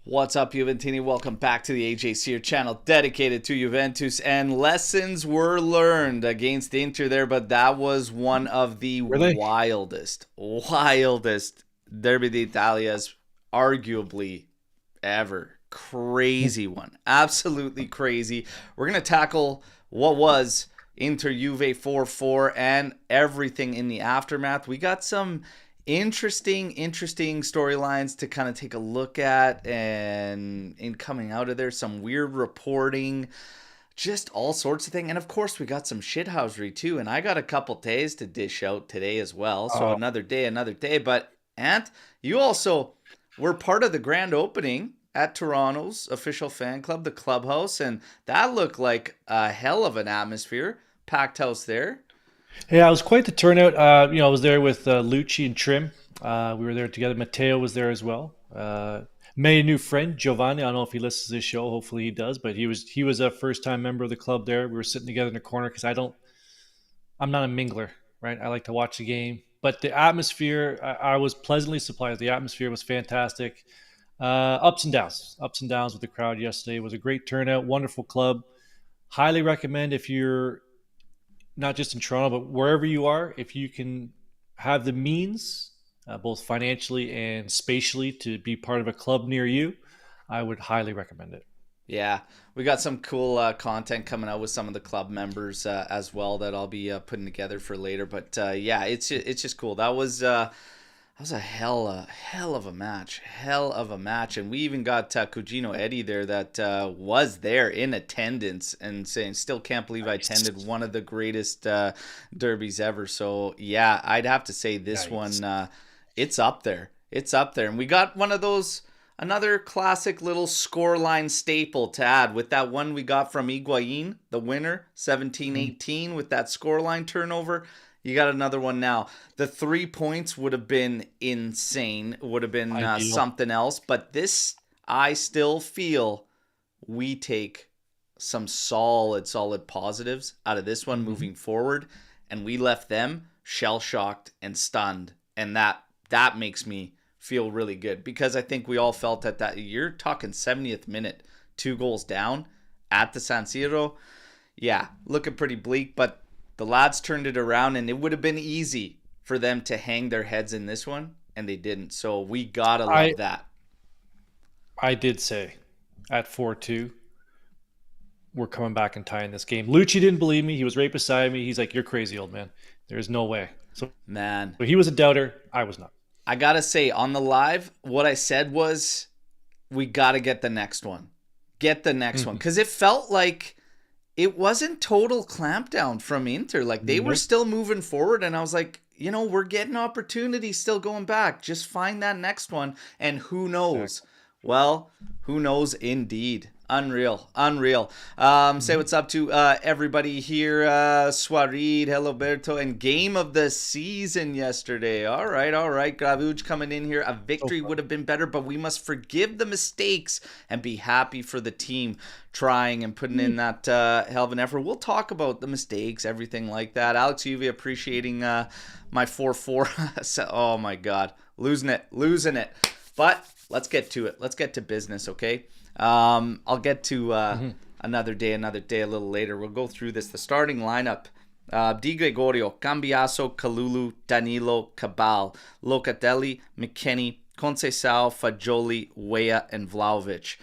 What's up, Juventini? Welcome back to the AJ Sear channel dedicated to Juventus. And lessons were learned against Inter there, but that was one of the Were they? wildest Derby d'Italia's arguably ever. Crazy one. Absolutely crazy. We're going to tackle what was Inter Juve 4-4 and everything in the aftermath. We got some interesting storylines to kind of take a look at, and in coming out of there, some weird reporting, just all sorts of things. And of course, we got some shithousery too, and I got a couple days to dish out today as well, so Oh, another day. But Ant, you also were part of the grand opening at Toronto's official fan club, the Clubhouse, and that looked like a hell of an atmosphere. Packed house there. yeah, it was quite the turnout. I was there with Lucci and Trim. We were there together. Matteo was there as well. Made a new friend, Giovanni. I don't know if he listens to this show. Hopefully he does. But he was a first time member of the club there. We were sitting together in the corner because I'm not a mingler, right? I like to watch the game. But the atmosphere, I was pleasantly surprised. The atmosphere was fantastic. Ups and downs with the crowd yesterday. It was a great turnout. Wonderful club. Highly recommend if you're not just in Toronto, but wherever you are, if you can have the means, both financially and spatially, to be part of a club near you, I would highly recommend it. Yeah, we got some cool content coming out with some of the club members as well that I'll be putting together for later. But yeah, it's just cool. That was a hell of a match, and we even got Cugino Eddie there that was there in attendance and saying, "Still can't believe I Nice. attended one of the greatest derbies ever." So yeah, I'd have to say this Nice. one, it's up there. It's up there, and we got one of those. Another classic little scoreline staple to add with that one we got from Higuain, the winner, 17-18 with that scoreline turnover. You got another one now. The 3 points would have been insane, would have been Ideal. something else. But this, I still feel we take some solid positives out of this one Mhm. moving forward. And we left them shell shocked and stunned. And that makes me feel really good because I think we all felt that you're talking 70th minute, 2 goals down at the San Siro. Yeah, looking pretty bleak, but the lads turned it around, and it would have been easy for them to hang their heads in this one, and they didn't. So we gotta I love that. I did say at 4-2, we're coming back and tying this game. Lucci didn't believe me. He was right beside me. He's like, "You're crazy, old man. There's no way." Man, So he was a doubter. I was not. I gotta say, on the live, what I said was, we gotta get the next one. Get the next one. Mhm. Because it felt like it wasn't total clampdown from Inter. Like, they were Nope. still moving forward, and I was like, we're getting opportunities still going back. Just find that next one, and who knows? Exactly. Well, who knows indeed. Unreal. Say Mhm. what's up to everybody here. Swarid, hello, Alberto, and game of the season yesterday. All right. Gravuj coming in here. A So victory far. would have been better, but we must forgive the mistakes and be happy for the team trying and putting in that hell of an effort. We'll talk about the mistakes, everything like that. Alex Uvi appreciating my 4-4. Oh my God, losing it. But let's get to it. Let's get to business, okay? I'll get to Mhm. another day a little later. We'll go through this. The starting lineup. Di Gregorio, Cambiaso, Kalulu, Danilo, Cabal, Locatelli, McKennie, Conceição, Fagioli, Weah, and Vlahovic.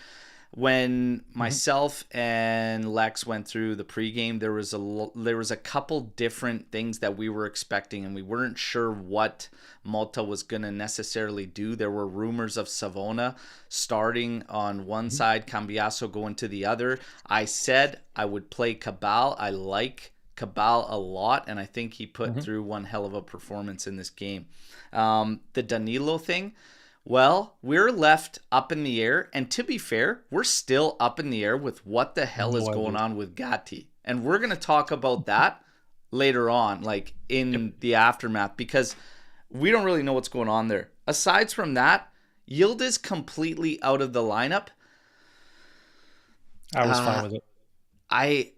When Mhm. myself and Lex went through the pregame, there was a couple different things that we were expecting, and we weren't sure what Motta was going to necessarily do. There were rumors of Savona starting on one Mhm. side, Cambiaso going to the other. I said I would play Cabal. I like Cabal a lot, and I think he put Mhm. through one hell of a performance in this game. The Danilo thing, well, we're left up in the air, and to be fair, we're still up in the air with what the hell is No going idea. on with Gatti. And we're going to talk about that later on, like Yep. in the aftermath, because we don't really know what's going on there. Aside from that, Yield is completely out of the lineup. I was fine Uh, with it. I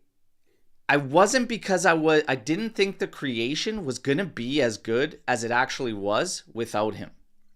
I wasn't because I didn't think the creation was gonna be as good as it actually was without him.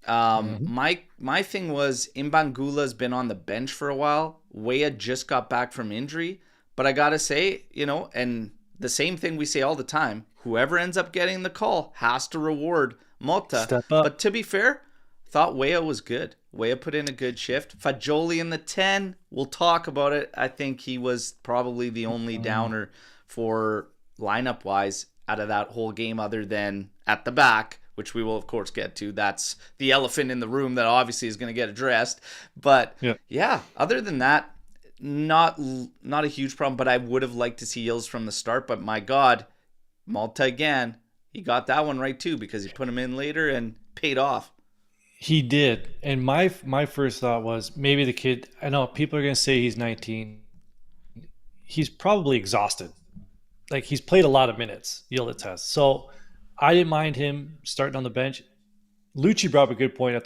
Mhm. My thing was Imbangula's been on the bench for a while. Weah just got back from injury, but I gotta say, and the same thing we say all the time: whoever ends up getting the call has to reward Motta. Step up. But to be fair, thought Weah was good. Weah put in a good shift. Fagioli in the 10. We'll talk about it. I think he was probably the only Mm. downer for lineup wise out of that whole game, other than at the back, which we will of course get to. That's the elephant in the room that obviously is going to get addressed. But Yeah. yeah, other than that, not a huge problem. But I would have liked to see Yills from the start. But my God, Malta again, he got that one right too, because he put him in later and paid off. He did. And my first thought was maybe the kid, I know people are going to say he's 19. He's probably exhausted. Like he's played a lot of minutes, Yildiz has. So I didn't mind him starting on the bench. Lucci brought up a good point at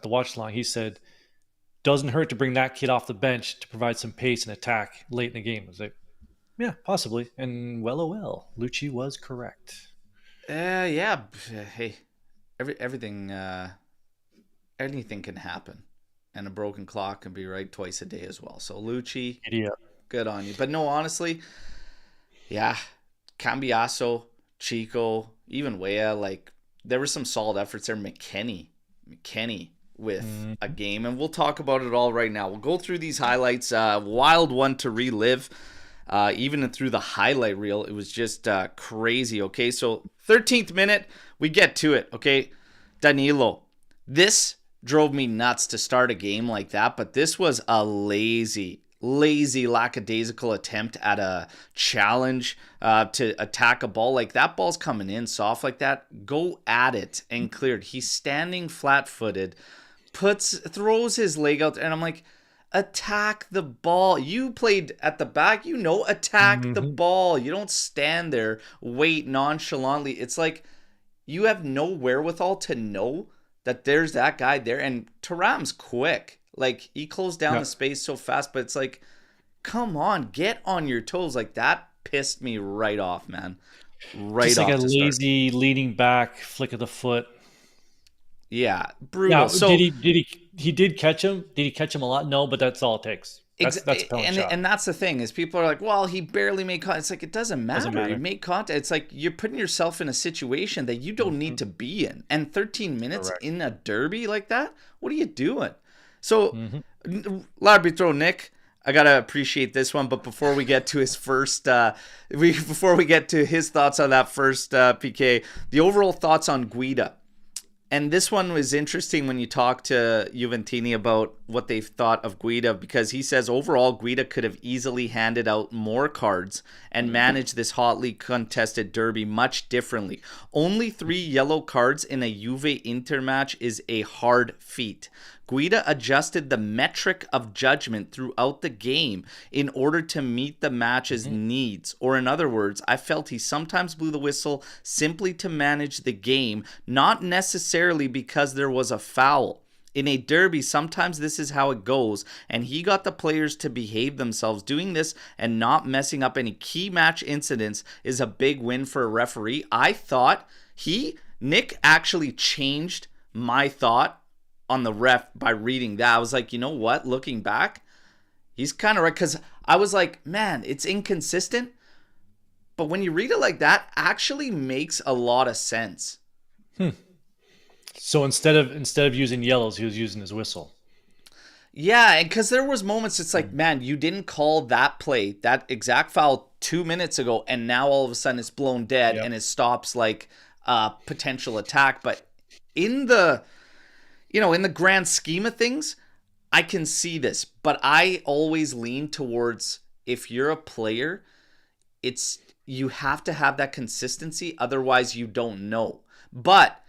the watch line. He said, doesn't hurt to bring that kid off the bench to provide some pace and attack late in the game. I was like, yeah, possibly. And well, oh well, Lucci was correct. Yeah. Hey, everything, anything can happen, and a broken clock can be right twice a day as well. So Lucci, Idiot. good on you. But no, honestly, yeah, Cambiaso, Chico, even Weah, like there were some solid efforts there. McKenny with a game, and we'll talk about it all right now. We'll go through these highlights. Wild one to relive. Even through the highlight reel, it was just crazy. Okay, so 13th minute, we get to it. Okay, Danilo. This drove me nuts to start a game like that, but this was a lazy, lackadaisical attempt at a challenge to attack a ball. Like that ball's coming in soft like that. Go at it and cleared. He's standing flat-footed, throws his leg out, and I'm like, attack the ball. You played at the back, attack the ball. You don't stand there, wait nonchalantly. It's like you have no wherewithal to know that there's that guy there. And Thuram's quick. Like he closed down the space so fast, but it's like, come on, get on your toes. Like that pissed me right off, man. Right Just off like a to start. lazy leaning back flick of the foot. Yeah, brutal. Now, So he did catch him? Did he catch him a lot? No, but that's all it takes. That's a penalty shot. and that's the thing is people are like, well, he barely made contact. It's like it doesn't matter. Doesn't matter. He made contact. It's like you're putting yourself in a situation that you don't need to be in. And 13 minutes Correct. in a derby like that, what are you doing? So, L'Arbitro Nick, I gotta appreciate this one. But before we get to his first, before we get to his thoughts on that first PK, the overall thoughts on Guida. And this one was interesting when you talk to Juventini about what they thought of Guida, because he says overall Guida could have easily handed out more cards and managed this hotly contested derby much differently. Only 3 yellow cards in a Juve Inter match is a hard feat. Guida adjusted the metric of judgment throughout the game in order to meet the match's needs. Or in other words, I felt he sometimes blew the whistle simply to manage the game, not necessarily because there was a foul. In a derby, sometimes this is how it goes, and he got the players to behave themselves. Doing this and not messing up any key match incidents is a big win for a referee. I thought Nick actually changed my thought on the ref by reading that. I was like, you know what? Looking back, he's kind of right, because I was like, man, it's inconsistent. But when you read it like that, actually makes a lot of sense. So instead of using yellows, he was using his whistle. Yeah, and because there was moments, it's like, man, you didn't call that play, that exact foul 2 minutes ago, and now all of a sudden it's blown dead and it stops like a potential attack. But in the grand scheme of things, I can see this, but I always lean towards, if you're a player, you have to have that consistency, otherwise you don't know. But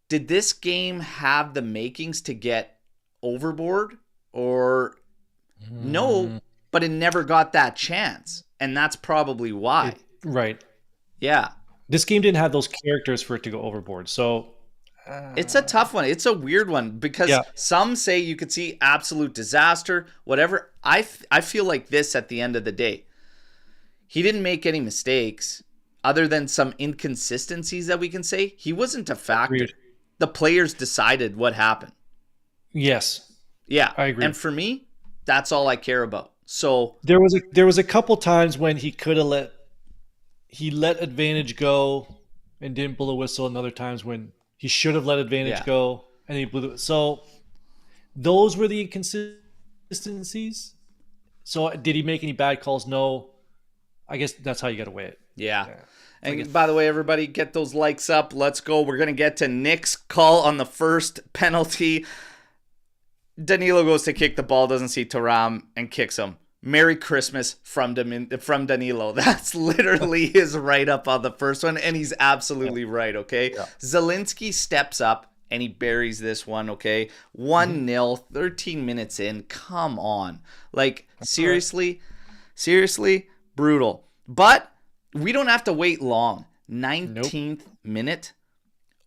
did this game have the makings to get overboard? Or no, but it never got that chance, and that's probably why. Right. Yeah. This game didn't have those characters for it to go overboard. So It's a tough one. It's a weird one, because some say you could see absolute disaster, whatever. I feel like this at the end of the day. He didn't make any mistakes other than some inconsistencies that we can say. He wasn't a factor. Agreed. the players decided what happened. Yes, Yeah. I agree. And for me, that's all I care about. So There was a couple times when he could have let advantage go and didn't blow the whistle, and other times when he should have let advantage yeah. go and he blew it. So those were the inconsistencies. So did he make any bad calls? No. I guess that's how you got to weigh it. Yeah. Yeah. And by the way, everybody, get those likes up. Let's go. We're going to get to Nick's call on the first penalty. Danilo goes to kick the ball, doesn't see Thuram, and kicks him. Merry Christmas from Danilo. That's literally his write-up on the first one, and he's absolutely right, okay? Yeah. Zielinski steps up, and he buries this one, okay? 1-0, 13 minutes in. Come on. Like, seriously, brutal. But we don't have to wait long. 19th minute.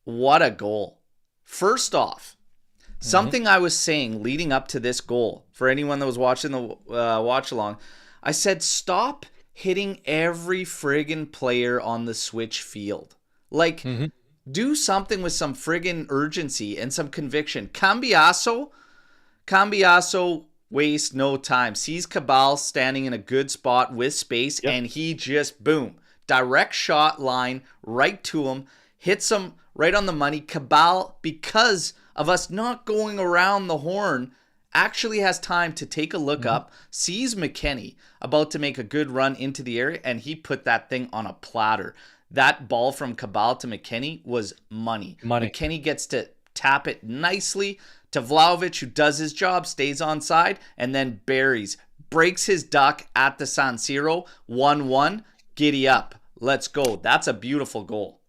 What a goal. First off, something I was saying leading up to this goal, for anyone that was watching the watch-along, I said stop hitting every friggin' player on the switch field. Like, do something with some friggin' urgency and some conviction. Cambiaso wastes no time. Sees Cabal standing in a good spot with space, and he just, boom, direct shot line right to him, hits him right on the money. Cabal, because of us not going around the horn, actually has time to take a look up, sees McKennie about to make a good run into the area, and he put that thing on a platter. That ball from Cabal to McKennie was money. McKennie gets to tap it nicely to Vlahovic, who does his job, stays onside, and then buries. Breaks his duck at the San Siro. 1-1. Giddy up. Let's go. That's a beautiful goal.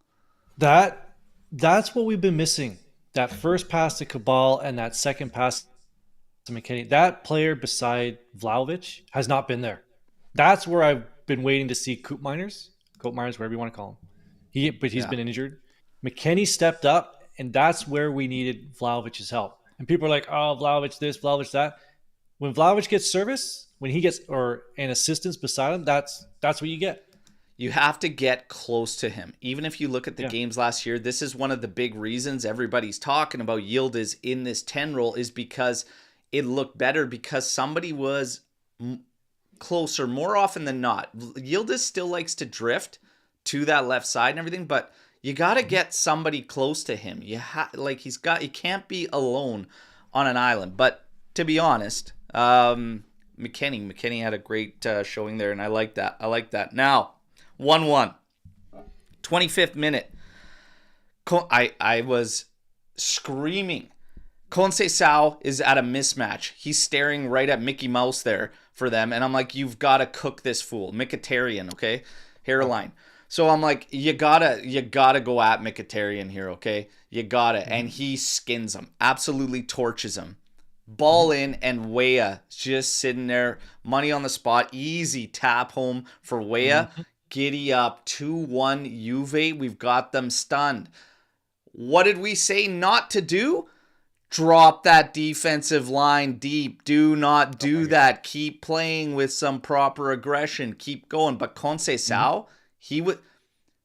That's what we've been missing. That first pass to Cabal and that second pass to McKennie. That player beside Vlahovic has not been there. That's where I've been waiting to see Koopmeiners, whatever you want to call him. He's been injured. McKennie stepped up, and that's where we needed Vlahovic's help. And people are like, oh, Vlahovic this, Vlahovic that. When Vlahovic gets service, when he gets an assistance beside him, that's what you get. You have to get close to him. Even if you look at the games last year, this is one of the big reasons everybody's talking about Yildiz in this 10 role, is because it looked better because somebody was closer more often than not. Yildiz still likes to drift to that left side and everything, but you got to get somebody close to him. He can't be alone on an island. But to be honest, McKennie had a great showing there, and I like that. Now, 1-1. 25th minute. I was screaming. Conceição is at a mismatch. He's staring right at Mickey Mouse there for them. And I'm like, you've got to cook this fool. Mkhitaryan, okay? Hairline. So I'm like, you gotta go at Mkhitaryan here, okay? You gotta. And he skins him. Absolutely torches him. Ball in, and Weah just sitting there. Money on the spot. Easy tap home for Weah. Giddy up. 2-1 Juve. We've got them stunned. What did we say not to do? Drop that defensive line deep. Do not do that. Keep playing with some proper aggression. Keep going. But Conceição, he would,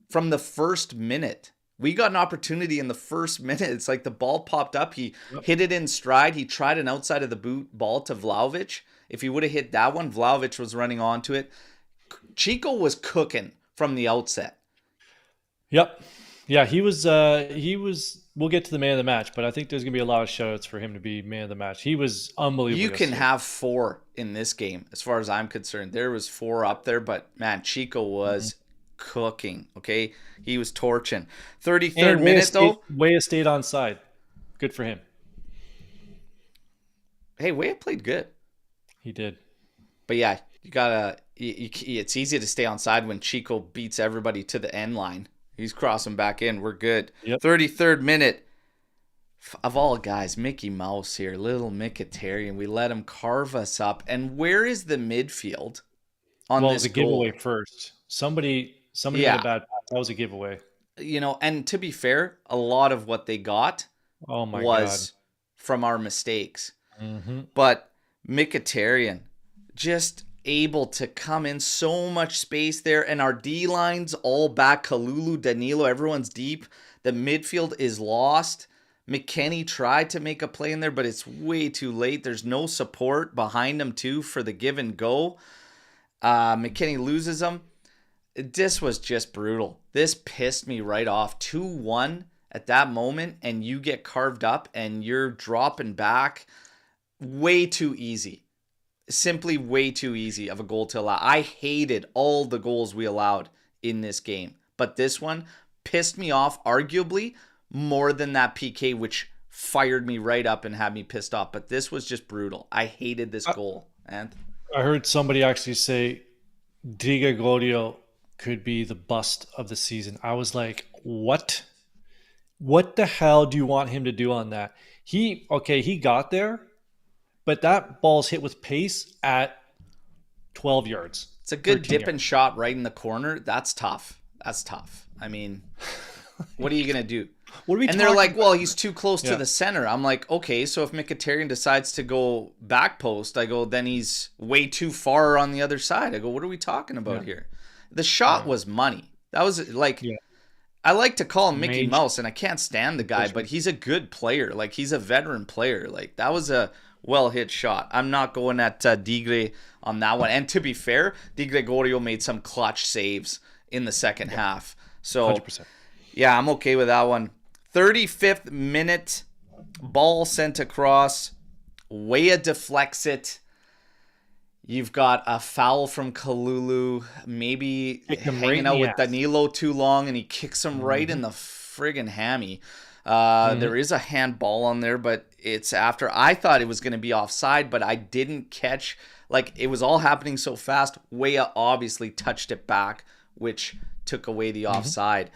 from the first minute, we got an opportunity in the first minute. It's like the ball popped up. He hit it in stride. He tried an outside of the boot ball to Vlahovic. If he would have hit that one, Vlahovic was running onto it. Chico was cooking from the outset. Yep. Yeah, he was, we'll get to the man of the match, but I think there's going to be a lot of shout-outs for him to be man of the match. He was unbelievable. You can have 4 in this game, as far as I'm concerned. There was 4 up there, but, man, Chico was cooking, okay? He was torching. 33rd minute, though. Weah stayed on side. Good for him. Hey, Weah played good. He did. But, yeah, you got to – it's easy to stay on side when Chico beats everybody to the end line. He's crossing back in. We're good. Yep. 33rd minute. Of all guys, Mickey Mouse here. Little Mkhitaryan. We let him carve us up. And where is the midfield on this goal? Well, it was a giveaway first. Somebody had a bad pass. That was a giveaway. You know, and to be fair, a lot of what they got was from our mistakes. But Mkhitaryan just able to come in, so much space there, and our D-lines all back. Kalulu, Danilo, everyone's deep. The midfield is lost. McKennie tried to make a play in there, but it's way too late. There's no support behind him, too, for the give and go. McKennie loses him. This was just brutal. This pissed me right off. 2-1 at that moment, and you get carved up, and you're dropping back. Way too easy. Simply way too easy of a goal to allow. I hated all the goals we allowed in this game, but this one pissed me off, arguably, more than that PK, which fired me right up and had me pissed off. But this was just brutal. I hated this goal. And I heard somebody actually say Di Gregorio could be the bust of the season. I was like, what? What the hell do you want him to do on that? He got there, but that ball's hit with pace at 12 yards. It's a good dipping shot right in the corner. That's tough. I mean, what are you going to do? And they're like, well, he's too close to the center. I'm like, okay, so if Mkhitaryan decides to go back post, I go, then he's way too far on the other side. I go, what are we talking about here? The shot was money. That was like, I like to call him Mickey Mouse, and I can't stand the guy, but he's a good player. Like, he's a veteran player. Like, that was a well-hit shot. I'm not going at Digre on that one. And to be fair, Di Gregorio made some clutch saves in the second half. So, 100%. Yeah, I'm okay with that one. 35th minute, ball sent across. Weah deflects it. You've got a foul from Kalulu, maybe hanging out with Danilo too long, and he kicks him right in the friggin' hammy. There is a handball on there, but it's after. I thought it was going to be offside, but I didn't catch. Like, it was all happening so fast. Weah obviously touched it back, which took away the offside.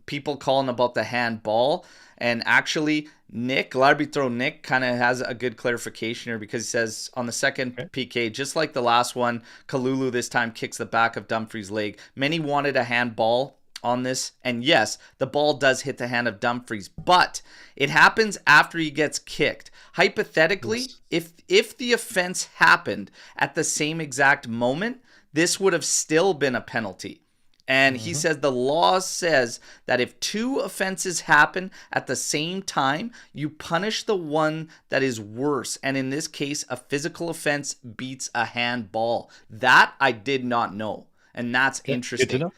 People calling about the handball, and actually L'Arbitro Nick kind of has a good clarification here, because he says on the second PK, just like the last one, Kalulu this time kicks the back of Dumfries' leg. Many wanted a handball on this, and yes, the ball does hit the hand of Dumfries, but it happens after he gets kicked. Hypothetically, if the offense happened at the same exact moment, this would have still been a penalty. And he says the law says that if two offenses happen at the same time, you punish the one that is worse. And in this case, a physical offense beats a handball. That I did not know. And that's interesting. Good to know.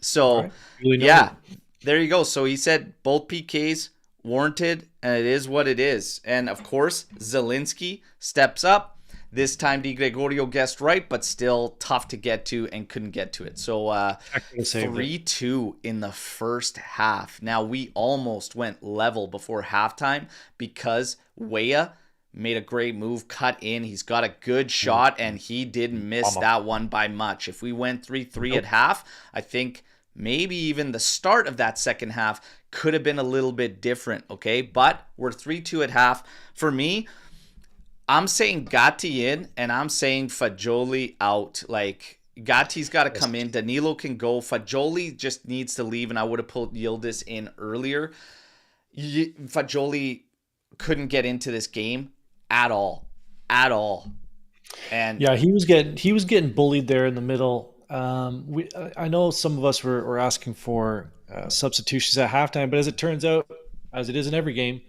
So, there you go. So he said both PKs warranted, and it is what it is. And of course, Zielinski steps up. This time, Di Gregorio guessed right, but still tough to get to and couldn't get to it. So 3-2 in the first half. Now, we almost went level before halftime because Weah made a great move, cut in. He's got a good shot, and he didn't miss that one by much. If we went 3-3 at half, I think maybe even the start of that second half could have been a little bit different, okay? But we're 3-2 at half. For me, I'm saying Gatti in, and I'm saying Fagioli out. Like, Gatti's got to come in. Danilo can go. Fagioli just needs to leave, and I would have pulled Yildiz in earlier. Fagioli couldn't get into this game at all. And he was getting bullied there in the middle. I know some of us were asking for substitutions at halftime, but as it turns out, as it is in every game,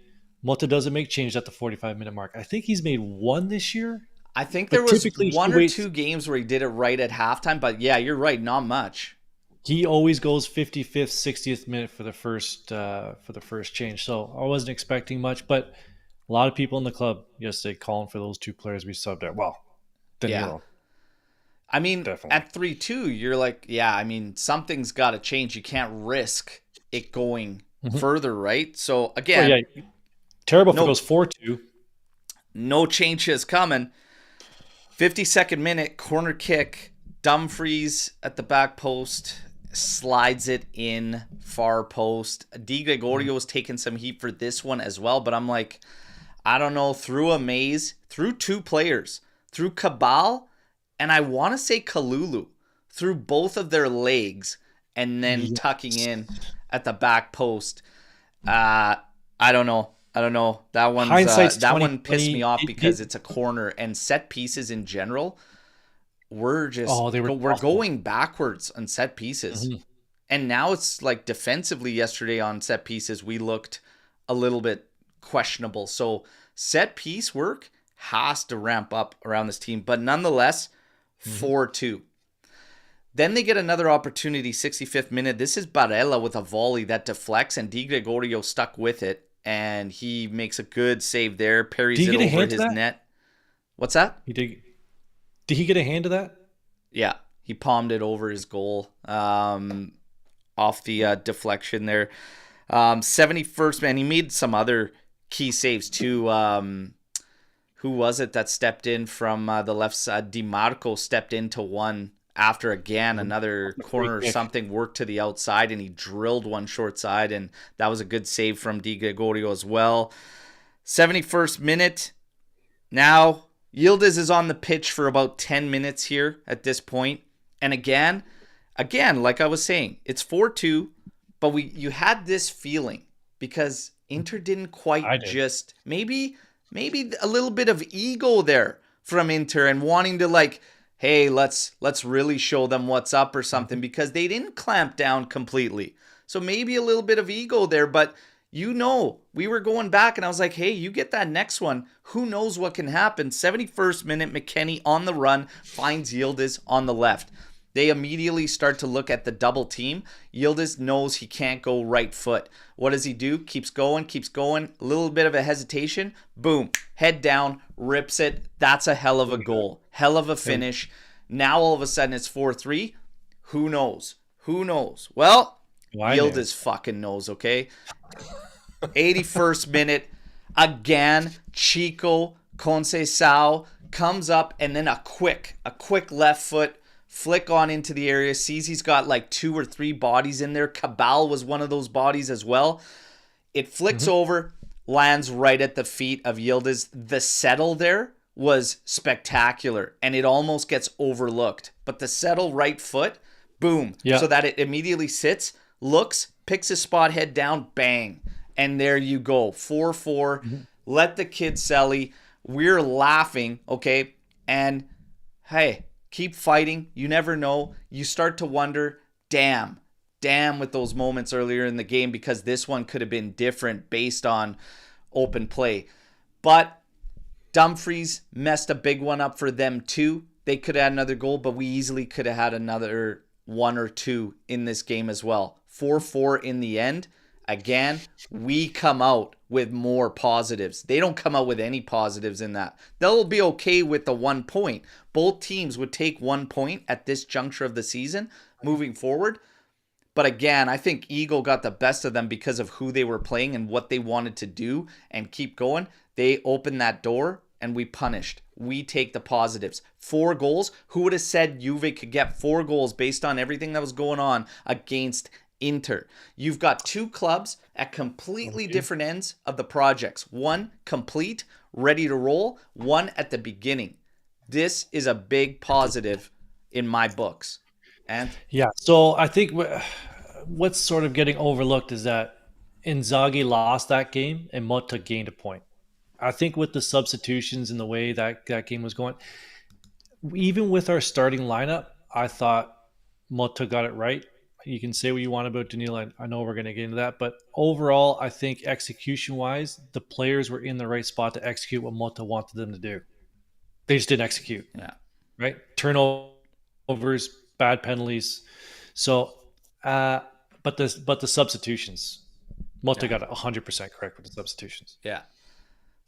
Motta doesn't make changes at the 45-minute mark. I think he's made one this year. I think there was one or two games where he did it right at halftime, but yeah, you're right, not much. He always goes 55th, 60th minute for the first change. So I wasn't expecting much, but a lot of people in the club yesterday calling for those two players we subbed out. Well, Danilo. I mean, definitely. At 3-2, you're like, something's got to change. You can't risk it going further, right? So again, terrible for those 4-2. No changes coming. 52nd minute, corner kick. Dumfries at the back post slides it in far post. Di Gregorio's taking some heat for this one as well, but I'm like, I don't know, through a maze, through two players, through Cabal, and I want to say Kalulu, through both of their legs, and then tucking in at the back post. I don't know. That one pissed me off because it's a corner, and set pieces in general. We're going backwards on set pieces. And now it's like defensively yesterday on set pieces, we looked a little bit questionable. So set piece work has to ramp up around this team. But nonetheless, 4-2. Then they get another opportunity, 65th minute. This is Barella with a volley that deflects, and Di Gregorio stuck with it, and he makes a good save there, parries it over his net. What's that? Did he get a hand to that? Yeah, he palmed it over his goal off the deflection there. 71st, man, he made some other key saves too. Who was it that stepped in from the left side? DiMarco stepped into one after, again, another corner or something worked to the outside, and he drilled one short side, and that was a good save from Di Gregorio as well. 71st minute. Now, Yildiz is on the pitch for about 10 minutes here at this point. And again, like I was saying, it's 4-2, but you had this feeling because Inter didn't quite just, maybe a little bit of ego there from Inter and wanting to like, hey, let's really show them what's up or something, because they didn't clamp down completely. So maybe a little bit of ego there, but we were going back and I was like, hey, you get that next one. Who knows what can happen? 71st minute, McKennie on the run, finds Yildiz on the left. They immediately start to look at the double team. Yildiz knows he can't go right foot. What does he do? Keeps going. A little bit of a hesitation. Boom. Head down. Rips it. That's a hell of a goal. Hell of a finish. Now all of a sudden it's 4-3. Who knows? Well, Yildiz fucking knows, okay? 81st minute. Again, Chico Conceição comes up and then a quick left foot flick on into the area, sees he's got like 2 or 3 bodies in there. Cabal was one of those bodies as well. It flicks over, lands right at the feet of Yildiz. The settle there was spectacular, and it almost gets overlooked. But the settle right foot, boom, so that it immediately sits, looks, picks his spot, head down, bang. And there you go, 4-4. Let the kid selly. We're laughing, okay? And hey, keep fighting. You never know. You start to wonder, damn with those moments earlier in the game, because this one could have been different based on open play. But Dumfries messed a big one up for them too. They could have had another goal, but we easily could have had another 1 or 2 in this game as well. 4-4 in the end. Again, we come out with more positives. They don't come out with any positives in that. They'll be okay with the 1 point. Both teams would take 1 point at this juncture of the season moving forward. But again, I think ego got the best of them because of who they were playing and what they wanted to do and keep going. They opened that door and we punished. We take the positives. 4 goals. Who would have said Juve could get 4 goals based on everything that was going on against Inter? You've got 2 clubs at completely different ends of the projects. One complete, ready to roll. One at the beginning. This is a big positive in my books. And yeah, so I think what's sort of getting overlooked is that Inzaghi lost that game and Motta gained a point. I think with the substitutions and the way that game was going, even with our starting lineup, I thought Motta got it right. You can say what you want about Danilo. I know we're going to get into that. But overall, I think execution-wise, the players were in the right spot to execute what Motta wanted them to do. They just didn't execute. Yeah. Right? Turnovers, bad penalties. So, but the substitutions, Motta got it 100% correct with the substitutions. Yeah.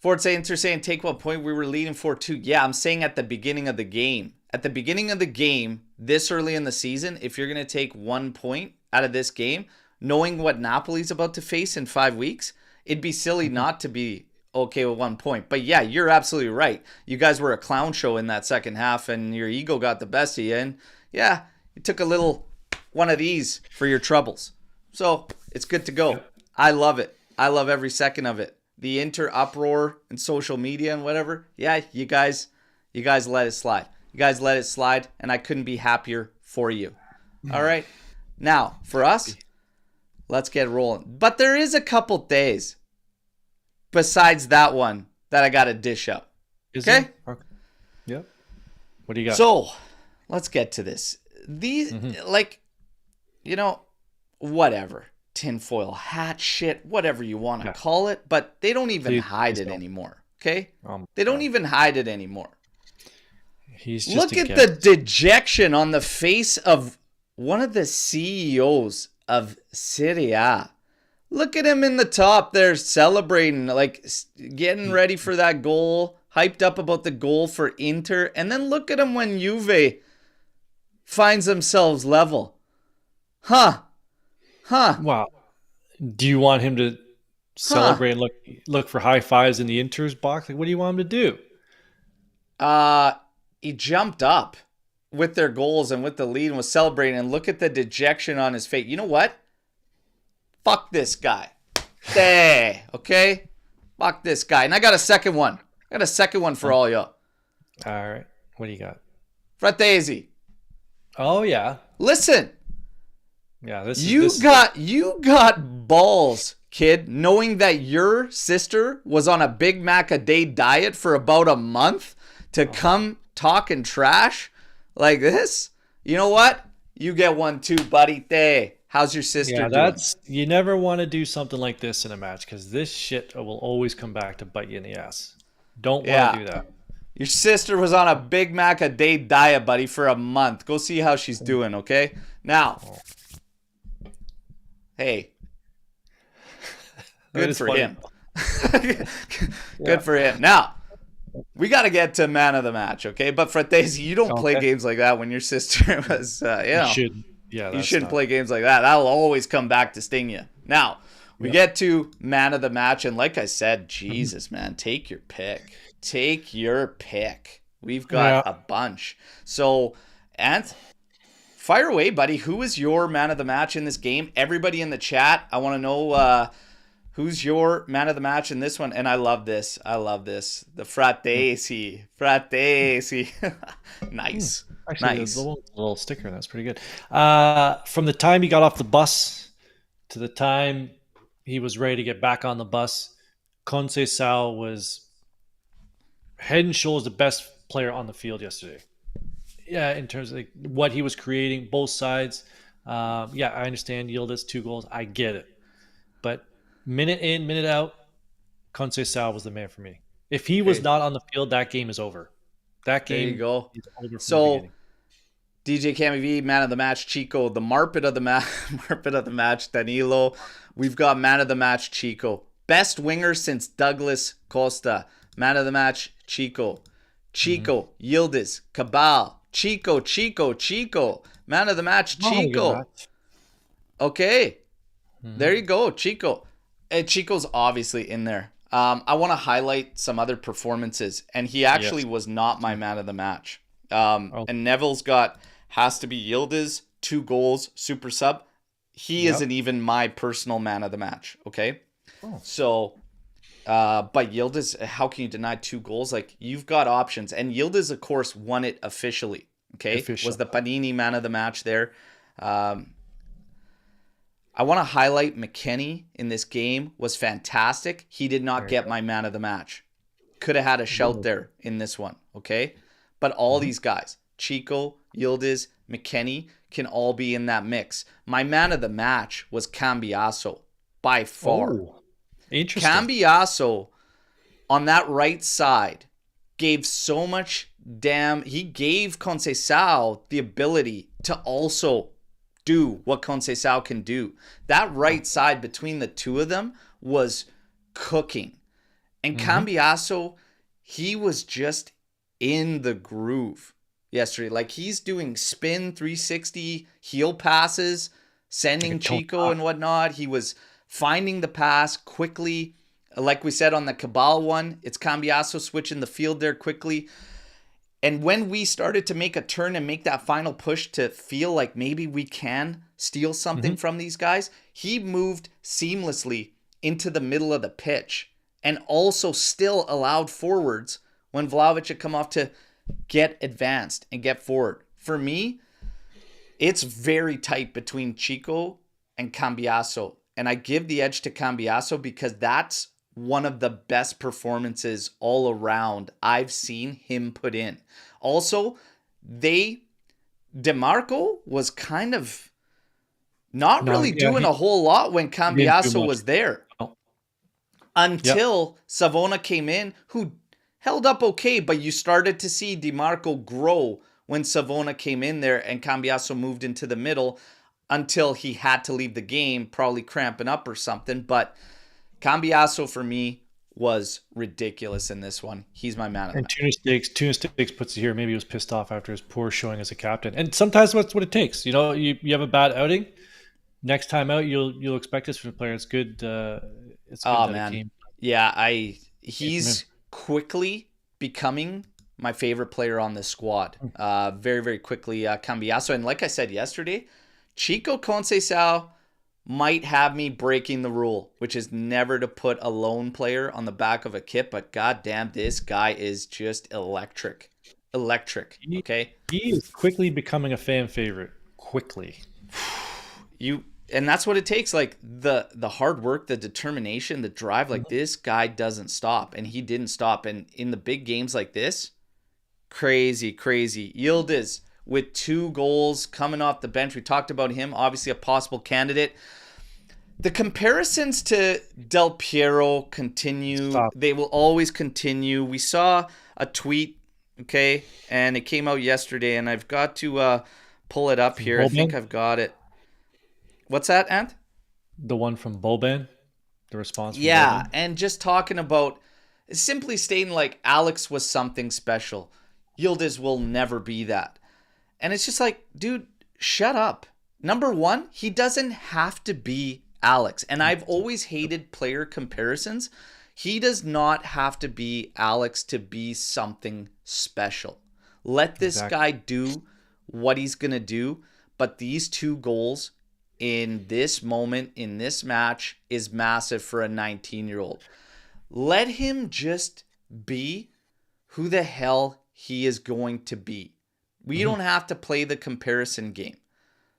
Forte Inter saying, take 1 point. We were leading 4-2. Yeah, I'm saying at the beginning of the game. At the beginning of the game, this early in the season, if you're going to take 1 point out of this game, knowing what Napoli's about to face in 5 weeks, it'd be silly not to be okay with 1 point. But yeah, you're absolutely right. You guys were a clown show in that second half, and your ego got the best of you. And yeah, you took a little one of these for your troubles. So it's good to go. I love it. I love every second of it. The Inter uproar and social media and whatever. Yeah, you guys let it slide. You guys let it slide, and I couldn't be happier for you. All right. Now, for us, let's get rolling. But there is a couple days besides that one that I got to dish up. Okay? Yep. What do you got? So, let's get to this. These, whatever. tinfoil hat shit, whatever you want to Yeah. call it, but they don't even hide it don't. anymore. Okay? Oh They don't God. even hide it anymore. He's just Look a at the guest. dejection on the face of one of the CEOs of Serie A. Look at him in the top there celebrating, like getting ready for that goal, hyped up about the goal for Inter. And then look at him when Juve finds themselves level. Huh. Wow. Do you want him to celebrate and look for high fives in the Inter's box? Like, what do you want him to do? He jumped up with their goals and with the lead and was celebrating. And look at the dejection on his face. You know what? Fuck this guy. Okay? Fuck this guy. And I got a second one. I got a second one for all y'all. All right. What do you got? Fratesi. Oh yeah. Listen. Yeah. You got balls, kid, knowing that your sister was on a Big Mac a day diet for about a month to come talking trash like this. You know what? You get one too, buddy. How's your sister doing? You never want to do something like this in a match because this shit will always come back to bite you in the ass. Don't want to do that. Your sister was on a Big Mac a day diet, buddy, for a month. Go see how she's doing, okay? Now, hey, good for him. Good for him. Now, we got to get to man of the match, okay? But Fratesi, you don't play games like that when your sister was, You should. Yeah, you shouldn't play games like that. That'll always come back to sting you. Now, we get to man of the match, and like I said, Jesus, man, take your pick. Take your pick. We've got a bunch. So, Ant, fire away, buddy. Who is your man of the match in this game? Everybody in the chat, I want to know who's your man of the match in this one. And I love this. The Fratesi. Nice. Actually, nice. The little sticker, that's pretty good. From the time he got off the bus to the time he was ready to get back on the bus, Conceição was head and shoulders the best player on the field yesterday. Yeah, in terms of like what he was creating, both sides. I understand Yildiz 2 goals. I get it. But minute in, minute out, Conceição was the man for me. If he was not on the field, that game is over. That game there you go. is over from the so, beginning. DJ Cammy V, man of the match, Chico. The Marpet of the match, Danilo. We've got man of the match, Chico. Best winger since Douglas Costa. Man of the match, Chico. Yildiz, Cabal. Chico. Man of the match, Chico. Okay. There you go, Chico. And Chico's obviously in there. I want to highlight some other performances, and he actually was not my man of the match. And Neville's has to be Yildiz, 2 goals, super sub. He isn't even my personal man of the match, okay? So, but Yildiz, how can you deny 2 goals? Like, you've got options. And Yildiz, of course, won it officially, okay? Was the Panini man of the match there. I want to highlight McKennie in this game was fantastic. He did not get my man of the match. Could have had a shout there in this one, okay? But all these guys, Chico, Yildiz, McKennie, can all be in that mix. My man of the match was Cambiasso, by far. Interesting. Cambiasso, on that right side, gave so much he gave Conceição the ability to also do what Conceição can do. That right side between the two of them was cooking. And Cambiasso, he was just in the groove yesterday. Like, he's doing spin 360 heel passes, sending Chico and whatnot. He was finding the pass quickly. Like we said on the Cabal one, it's Cambiasso switching the field there quickly. And when we started to make a turn and make that final push to feel like maybe we can steal something from these guys, he moved seamlessly into the middle of the pitch and also still allowed forwards when Vlahovic had come off to get advanced and get forward. For me, it's very tight between Chico and Cambiasso. And I give the edge to Cambiasso because that's one of the best performances all around I've seen him put in. Also, DeMarco was kind of Not No, really yeah, doing a whole lot when he didn't do Cambiasso much. was there No. Yep. until Savona came in, who held up okay, but you started to see DiMarco grow when Savona came in there and Cambiasso moved into the middle until he had to leave the game, probably cramping up or something. But Cambiasso for me was ridiculous in this one. He's my man of the And match. Tuna Sticks puts it here. Maybe he was pissed off after his poor showing as a captain. And sometimes that's what it takes. You know, you have a bad outing. Next time out, you'll expect this from the player. It's good Oh that it man. came Yeah, from him. he's quickly becoming my favorite player on this squad. Very, very quickly, Cambiasso. And like I said yesterday, Chico Conceição might have me breaking the rule, which is never to put a lone player on the back of a kit, but goddamn, this guy is just electric. Electric. He, Okay. he is quickly becoming a fan favorite. Quickly. You and that's what it takes, like the hard work, the determination, the drive. Like this guy doesn't stop, and he didn't stop. And in the big games like this, crazy, crazy. Yildiz with 2 goals coming off the bench. We talked about him, obviously a possible candidate. The comparisons to Del Piero continue. Stop. They will always continue. We saw a tweet, okay, and it came out yesterday, and I've got to pull it up From here. I think Boban, I've got it. What's that, Ant? the one from Boban, the response from Yeah, Boban. and just talking about simply stating like Alex was something special. Yildiz will never be that. And it's just like, dude, shut up. Number one, he doesn't have to be Alex. And I've always hated player comparisons. He does not have to be Alex to be something special. Let this Exactly. guy do what he's going to do. But these 2 goals in this moment, in this match, is massive for a 19-year-old. Let him just be who the hell he is going to be. We don't have to play the comparison game.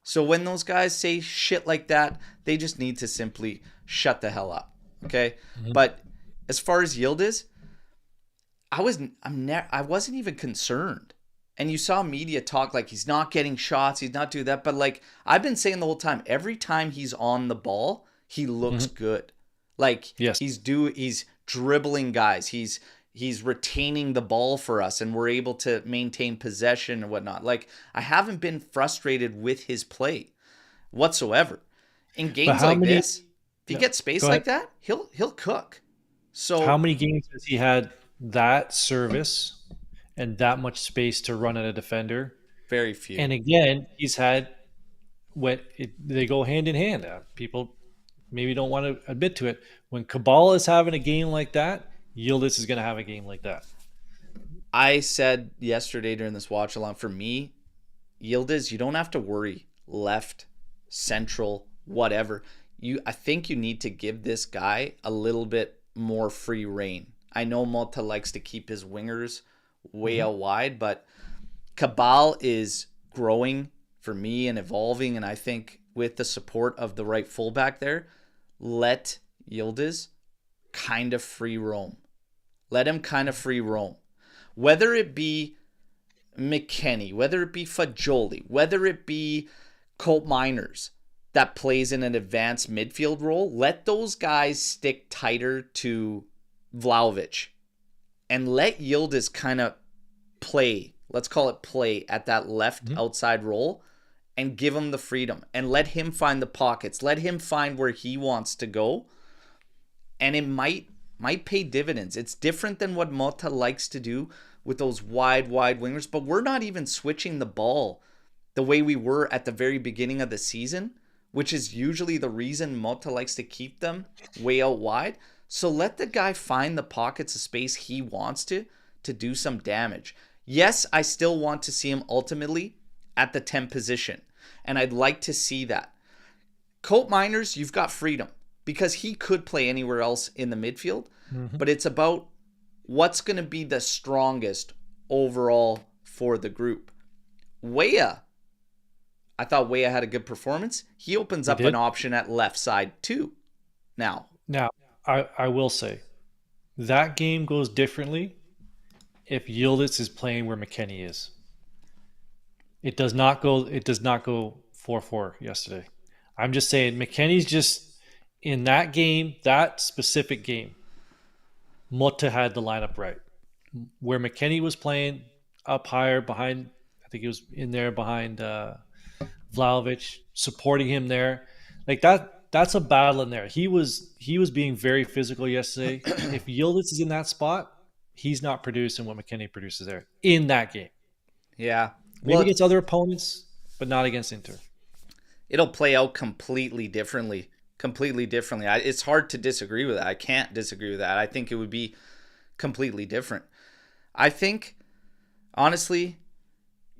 So when those guys say shit like that, they just need to simply shut the hell up. Okay? But as far as Yildiz, I wasn't even concerned. And you saw media talk like he's not getting shots, he's not doing that. But like I've been saying the whole time, every time he's on the ball, he looks good. Like Yes. he's dribbling guys. He's retaining the ball for us, and we're able to maintain possession and whatnot. Like I haven't been frustrated with his play whatsoever. In But games how like many? this, if he Yeah, gets space go ahead. like that, he'll cook. How So many games has he had that service and that much space to run at a defender? very few. And again, he's had they go hand in hand. People maybe don't want to admit to it. When Cabal is having a game like that, Yildiz is going to have a game like that. I said yesterday during this watch along, for me, Yildiz, you don't have to worry left, central, whatever. I think you need to give this guy a little bit more free reign. I know Motta likes to keep his wingers way out wide, but Cabal is growing for me and evolving, and I think with the support of the right fullback there, let Yildiz kind of free roam. Let him kind of free roam. Whether it be McKennie, whether it be Fagioli, whether it be Colt Miners that plays in an advanced midfield role, let those guys stick tighter to Vlahovic and let Yildiz kind of play, let's call it play, at that left outside role and give him the freedom and let him find the pockets. Let him find where he wants to go, and it might pay dividends. It's different than what Motta likes to do with those wide wingers, but we're not even switching the ball the way we were at the very beginning of the season, which is usually the reason Motta likes to keep them way out wide. So let the guy find the pockets of space he wants to do some damage. Yes, I still want to see him ultimately at the 10 position, and I'd like to see that. Colt Miners, you've got freedom because he could play anywhere else in the midfield, but it's about what's going to be the strongest overall for the group. Weah, I thought Weah had a good performance. He opens He up an did. option at left side too. Now, Now, I will say that game goes differently if Yildiz is playing where McKennie is. It does not go 4-4 yesterday. I'm just saying McKennie's just in that game, that specific game. Motta had the lineup right. Where McKennie was playing up higher behind, I think he was in there behind Vlahovic, supporting him there. Like that's a battle in there. He was being very physical yesterday. If Yildiz is in that spot, he's not producing what McKennie produces there in that game. Yeah. Maybe Well, against other opponents, but not against Inter. it'll play out completely differently. Completely differently. It's hard to disagree with that. I can't disagree with that. I think it would be completely different. I think, honestly,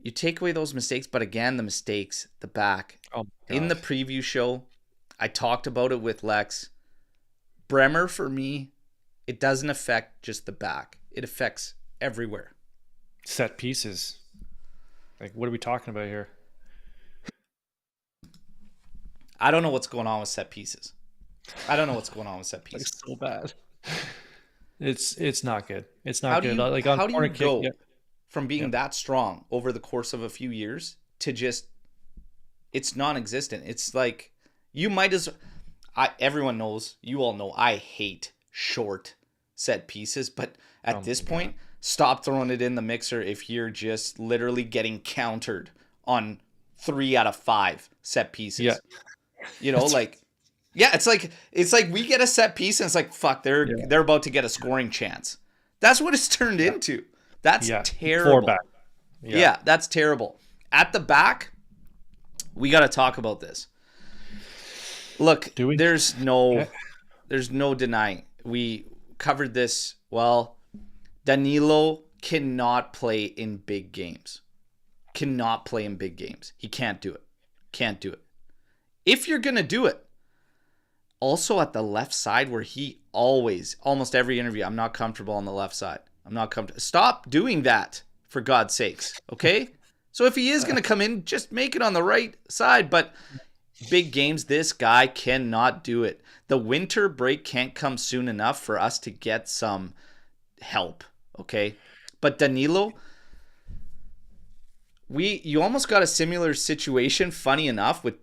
you take away those mistakes, but again, the mistakes, the back. Oh my In the god. preview show, I talked about it with Lex. Bremer, for me, it doesn't affect just the back. It affects everywhere. Set pieces. Like what are we talking about here? I don't know what's going on with set pieces. I don't know what's going on with set Like pieces. so bad. It's not good. It's How not do good. you Like on how do you corner kick, go yeah, from yeah. being that strong over the course of a few years to just it's non-existent? It's like you might as everyone knows, you all know I hate short set pieces, but Oh at this my god. point, stop throwing it in the mixer if you're just literally getting countered on 3 out of 5 set Yeah. pieces. Like yeah, it's like we get a set piece and it's like fuck, they're Yeah. they're about to get a scoring chance. That's what it's turned Yeah. into. That's Yeah. Four back. terrible. Yeah. Yeah, that's terrible. At the back, we got to talk about this. Look, Do we? Okay. there's no denying. We covered this. Well, Danilo cannot play in big games. Cannot play in big games. He can't do it. Can't do it. If you're going to do it, also at the left side where he always, almost every interview, I'm not comfortable on the left side. I'm not comfortable. Stop doing that, for God's sakes. Okay? So if he is going to come in, just make it on the right side. But big games, this guy cannot do it. The winter break can't come soon enough for us to get some help. Okay? But Danilo, you almost got a similar situation, funny enough, with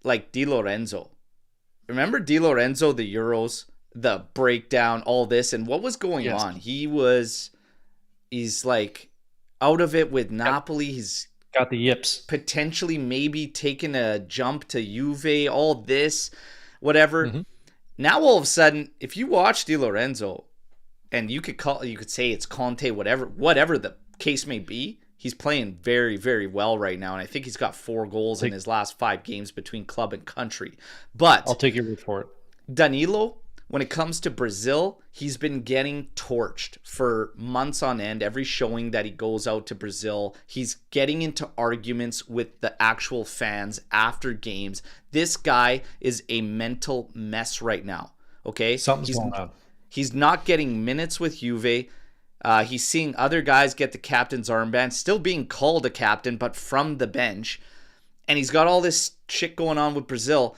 like Di Lorenzo. Remember Di Lorenzo, the Euros, the breakdown, all this, and what was going Yes. on? He's like out of it with Napoli. He's Got the yips. potentially maybe taking a jump to Juve, all this, whatever. Hmm. Now all of a sudden, if you watch Di Lorenzo, and you could say it's Conte, whatever the case may be, he's playing very, very well right now, and I think he's got 4 goals in his last 5 games between club and country. I'll But take your word for it. Danilo, when it comes to Brazil, he's been getting torched for months on end. Every showing that he goes out to Brazil, he's getting into arguments with the actual fans after games. This guy is a mental mess right now. Okay? Something's going on. He's not getting minutes with Juve. He's seeing other guys get the captain's armband, still being called a captain, but from the bench. And he's got all this shit going on with Brazil.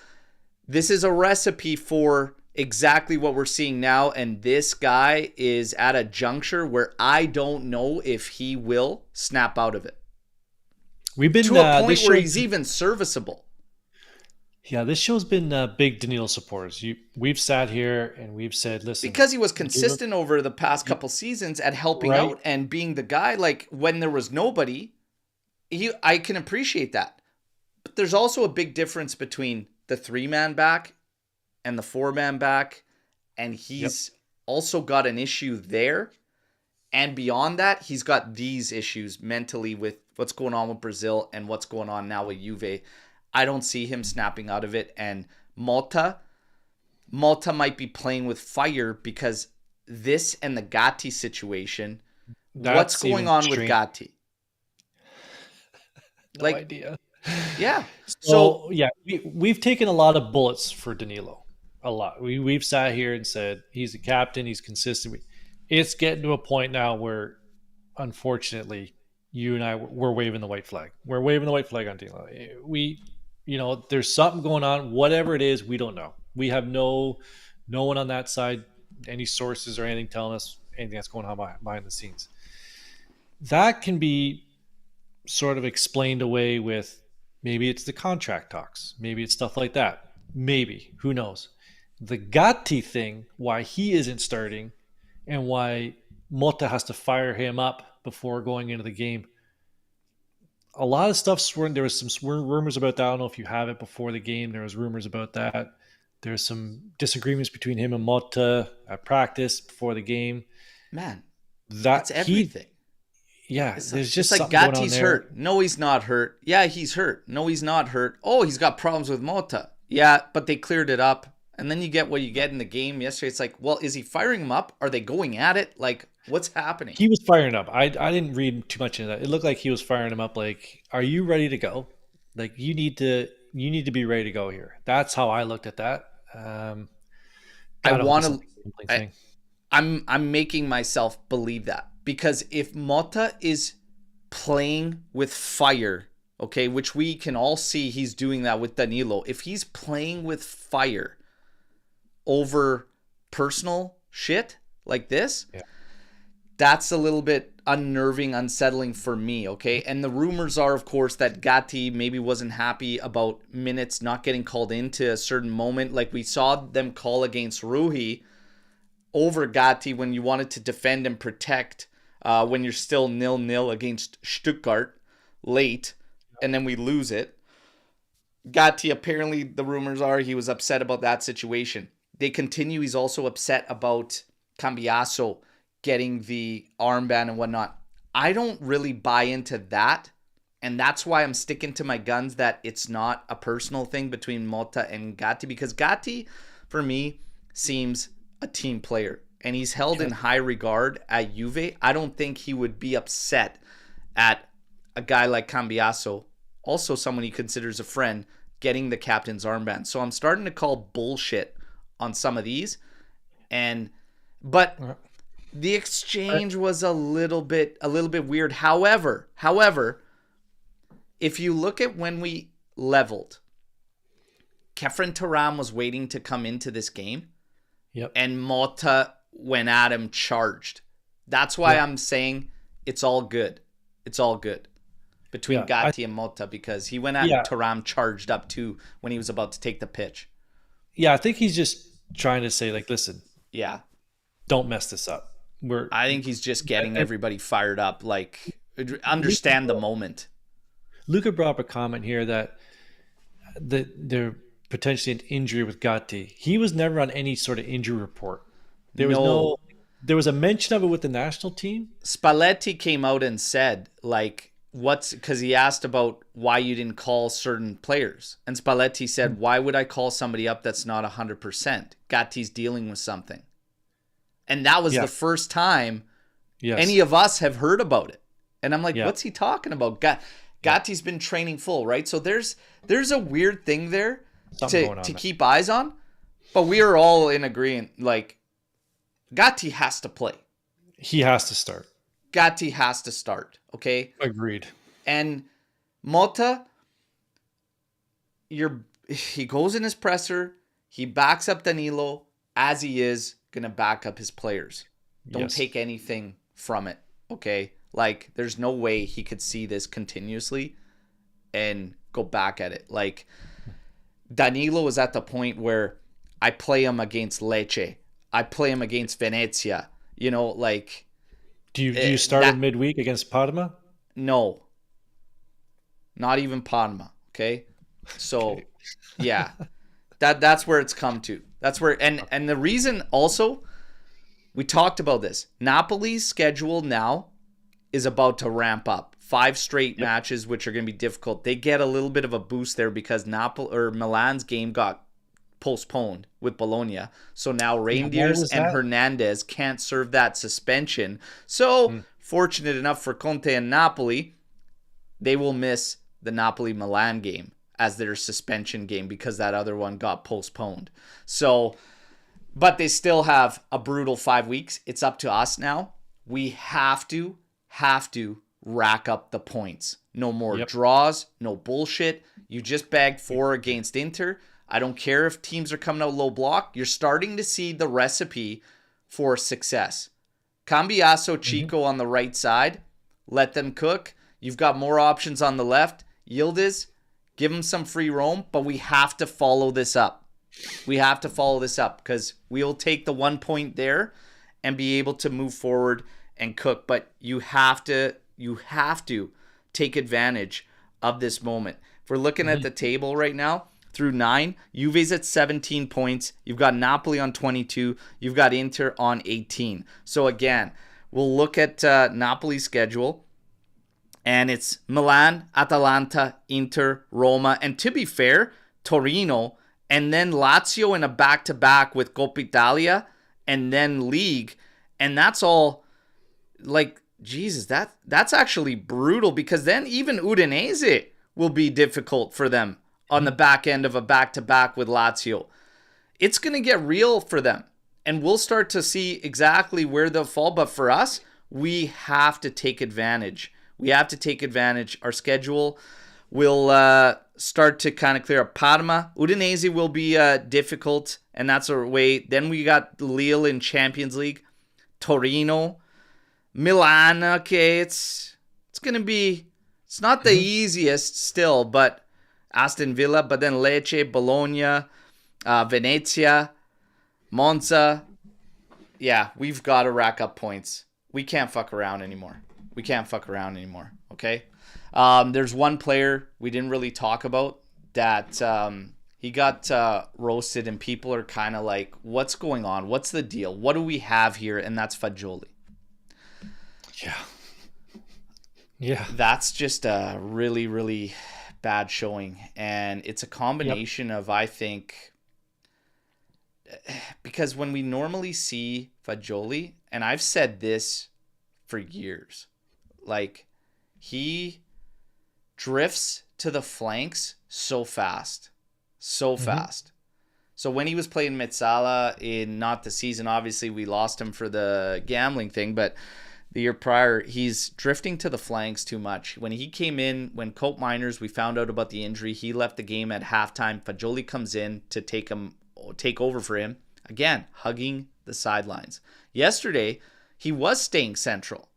This is a recipe for exactly what we're seeing now. And this guy is at a juncture where I don't know if he will snap out of it. We've been To a point this where show, he's even serviceable. yeah, this show's been big Danilo supporters. We've sat here and we've said, listen, Because he was consistent over the past couple seasons at helping right? out and being the guy. Like when there was nobody, I can appreciate that. But there's also a big difference between the 3-man back and the 4-man back. And he's also got an issue there. And beyond that, he's got these issues mentally with what's going on with Brazil and what's going on now with Juve. I don't see him snapping out of it. And Motta might be playing with fire because this and the Gatti situation, what's That's going even on with strange. Gatti? No Like, idea. yeah. So, So yeah, we've taken a lot of bullets for Danilo. A lot. We've sat here and said he's a captain, he's consistent. It's getting to a point now where, unfortunately, you and I we're waving the white flag. We're waving the white flag on Danilo. There's something going on. Whatever it is, we don't know. We have no one on that side, any sources or anything telling us anything that's going on behind the scenes. That can be sort of explained away with Maybe it's the contract talks. Maybe it's stuff like that. Maybe. Who knows? The Gatti thing, why he isn't starting and why Motta has to fire him up before going into the game. A lot of stuff swirling. There was some rumors about that. I don't know if you have it before the game. There was rumors about that. There's some disagreements between him and Motta at practice before the game. Man, That it's he, everything. yeah, there's just It's like something going on Gatti's there. hurt. No, he's not hurt. Yeah, he's hurt. No, he's not hurt. Oh, he's got problems with Motta. Yeah, but they cleared it up. And then you get what you get in the game yesterday. It's like, well, is he firing him up? Are they going at it? Like, what's happening? He was firing up. I didn't read too much into that. It looked like he was firing him up. Like, are you ready to go? Like, you need to be ready to go here. That's how I looked at that. I God, I hope want it's to. not a gambling thing. I'm making myself believe that because if Motta is playing with fire, okay, which we can all see he's doing that with Danilo. If he's playing with fire over personal shit like this, Yeah. that's a little bit unnerving, unsettling for me, okay? And the rumors are, of course, that Gatti maybe wasn't happy about minutes not getting called into a certain moment. Like we saw them call against Ruhi over Gatti when you wanted to defend and protect when you're still 0-0 against Stuttgart late, and then we lose it. Gatti, apparently, the rumors are he was upset about that situation. They continue, he's also upset about Cambiaso getting the armband and whatnot. I don't really buy into that, and that's why I'm sticking to my guns that it's not a personal thing between Motta and Gatti, because Gatti, for me, seems a team player, and he's held in high regard at Juve. I don't think he would be upset at a guy like Cambiaso, also someone he considers a friend, getting the captain's armband. So I'm starting to call bullshit on some of these, but the exchange was a little bit weird. However, if you look at when we leveled, Kefren Turam was waiting to come into this game. Yep. And Motta went at him charged. That's why I'm saying it's all good. It's all good between Gatti and Motta, because he went at Turam charged up too when he was about to take the pitch. Yeah, I think he's just trying to say, like, listen, Yeah. don't mess this up. I think he's just getting everybody fired up. Like, understand the moment. Luca brought up a comment here that there potentially an injury with Gatti. He was never on any sort of injury report. There was a mention of it with the national team. Spalletti came out and said, like, because he asked about why you didn't call certain players. And Spalletti said, why would I call somebody up that's not 100%? Gatti's dealing with something. And that was the first time any of us have heard about it. And I'm like, what's he talking about? Gatti's been training full, right? So there's a weird thing there to keep eyes on. But we are all in agreement, like, Gatti has to play. He has to start. Gatti has to start, okay? Agreed. And Motta, he goes in his presser, he backs up Danilo as he is going to back up his players. Don't take anything from it, okay? Like, there's no way he could see this continuously and go back at it. Like, Danilo is at the point where I play him against Lecce. I play him against Venezia. You know, like... Do you start him midweek against Parma? No. Not even Parma, okay? So, Okay. Yeah. That's where it's come to. That's where... And the reason also, we talked about this. Napoli's schedule now is about to ramp up. 5 straight matches, which are going to be difficult. They get a little bit of a boost there because Milan's game got postponed with Bologna. So now Reindeers and Hernandez can't serve that suspension. So, fortunate enough for Conte and Napoli, they will miss the Napoli-Milan game as their suspension game because that other one got postponed. So, but they still have a brutal 5 weeks. It's up to us now. We have to rack up the points. No more draws, no bullshit. You just bagged 4 against Inter. I don't care if teams are coming out low block. You're starting to see the recipe for success. Cambiaso, Chico on the right side. Let them cook. You've got more options on the left. Yildiz, give them some free roam, but we have to follow this up. We have to follow this up because we'll take the 1 point there and be able to move forward and cook. But you have to take advantage of this moment. If we're looking at the table right now, through 9, Juve's at 17 points. You've got Napoli on 22. You've got Inter on 18. So again, we'll look at Napoli's schedule. And it's Milan, Atalanta, Inter, Roma. And to be fair, Torino. And then Lazio in a back-to-back with Coppa Italia. And then League. And that's all, like, Jesus, that's actually brutal. Because then even Udinese will be difficult for them on the back end of a back-to-back with Lazio. It's going to get real for them. And we'll start to see exactly where they'll fall. But for us, we have to take advantage. We have to take advantage. Our schedule will start to kind of clear up. Parma, Udinese will be difficult, and that's our way. Then we got Lille in Champions League. Torino. Milan, okay, it's going to be, it's not the easiest still, but Aston Villa, but then Lecce, Bologna, Venezia, Monza. Yeah, we've got to rack up points. We can't fuck around anymore. Okay? There's one player we didn't really talk about that he got roasted, and people are kind of like, what's going on? What's the deal? What do we have here? And that's Fagioli. Yeah. That's just a really, really bad showing. And it's a combination of, I think, because when we normally see Fagioli, and I've said this for years, like, he drifts to the flanks so fast. So when he was playing Mezzala in not the season, obviously we lost him for the gambling thing, but the year prior, he's drifting to the flanks too much. When he came in, when Cope Miners, we found out about the injury, he left the game at halftime. Fagioli comes in to take over for him. Again, hugging the sidelines. Yesterday, he was staying central,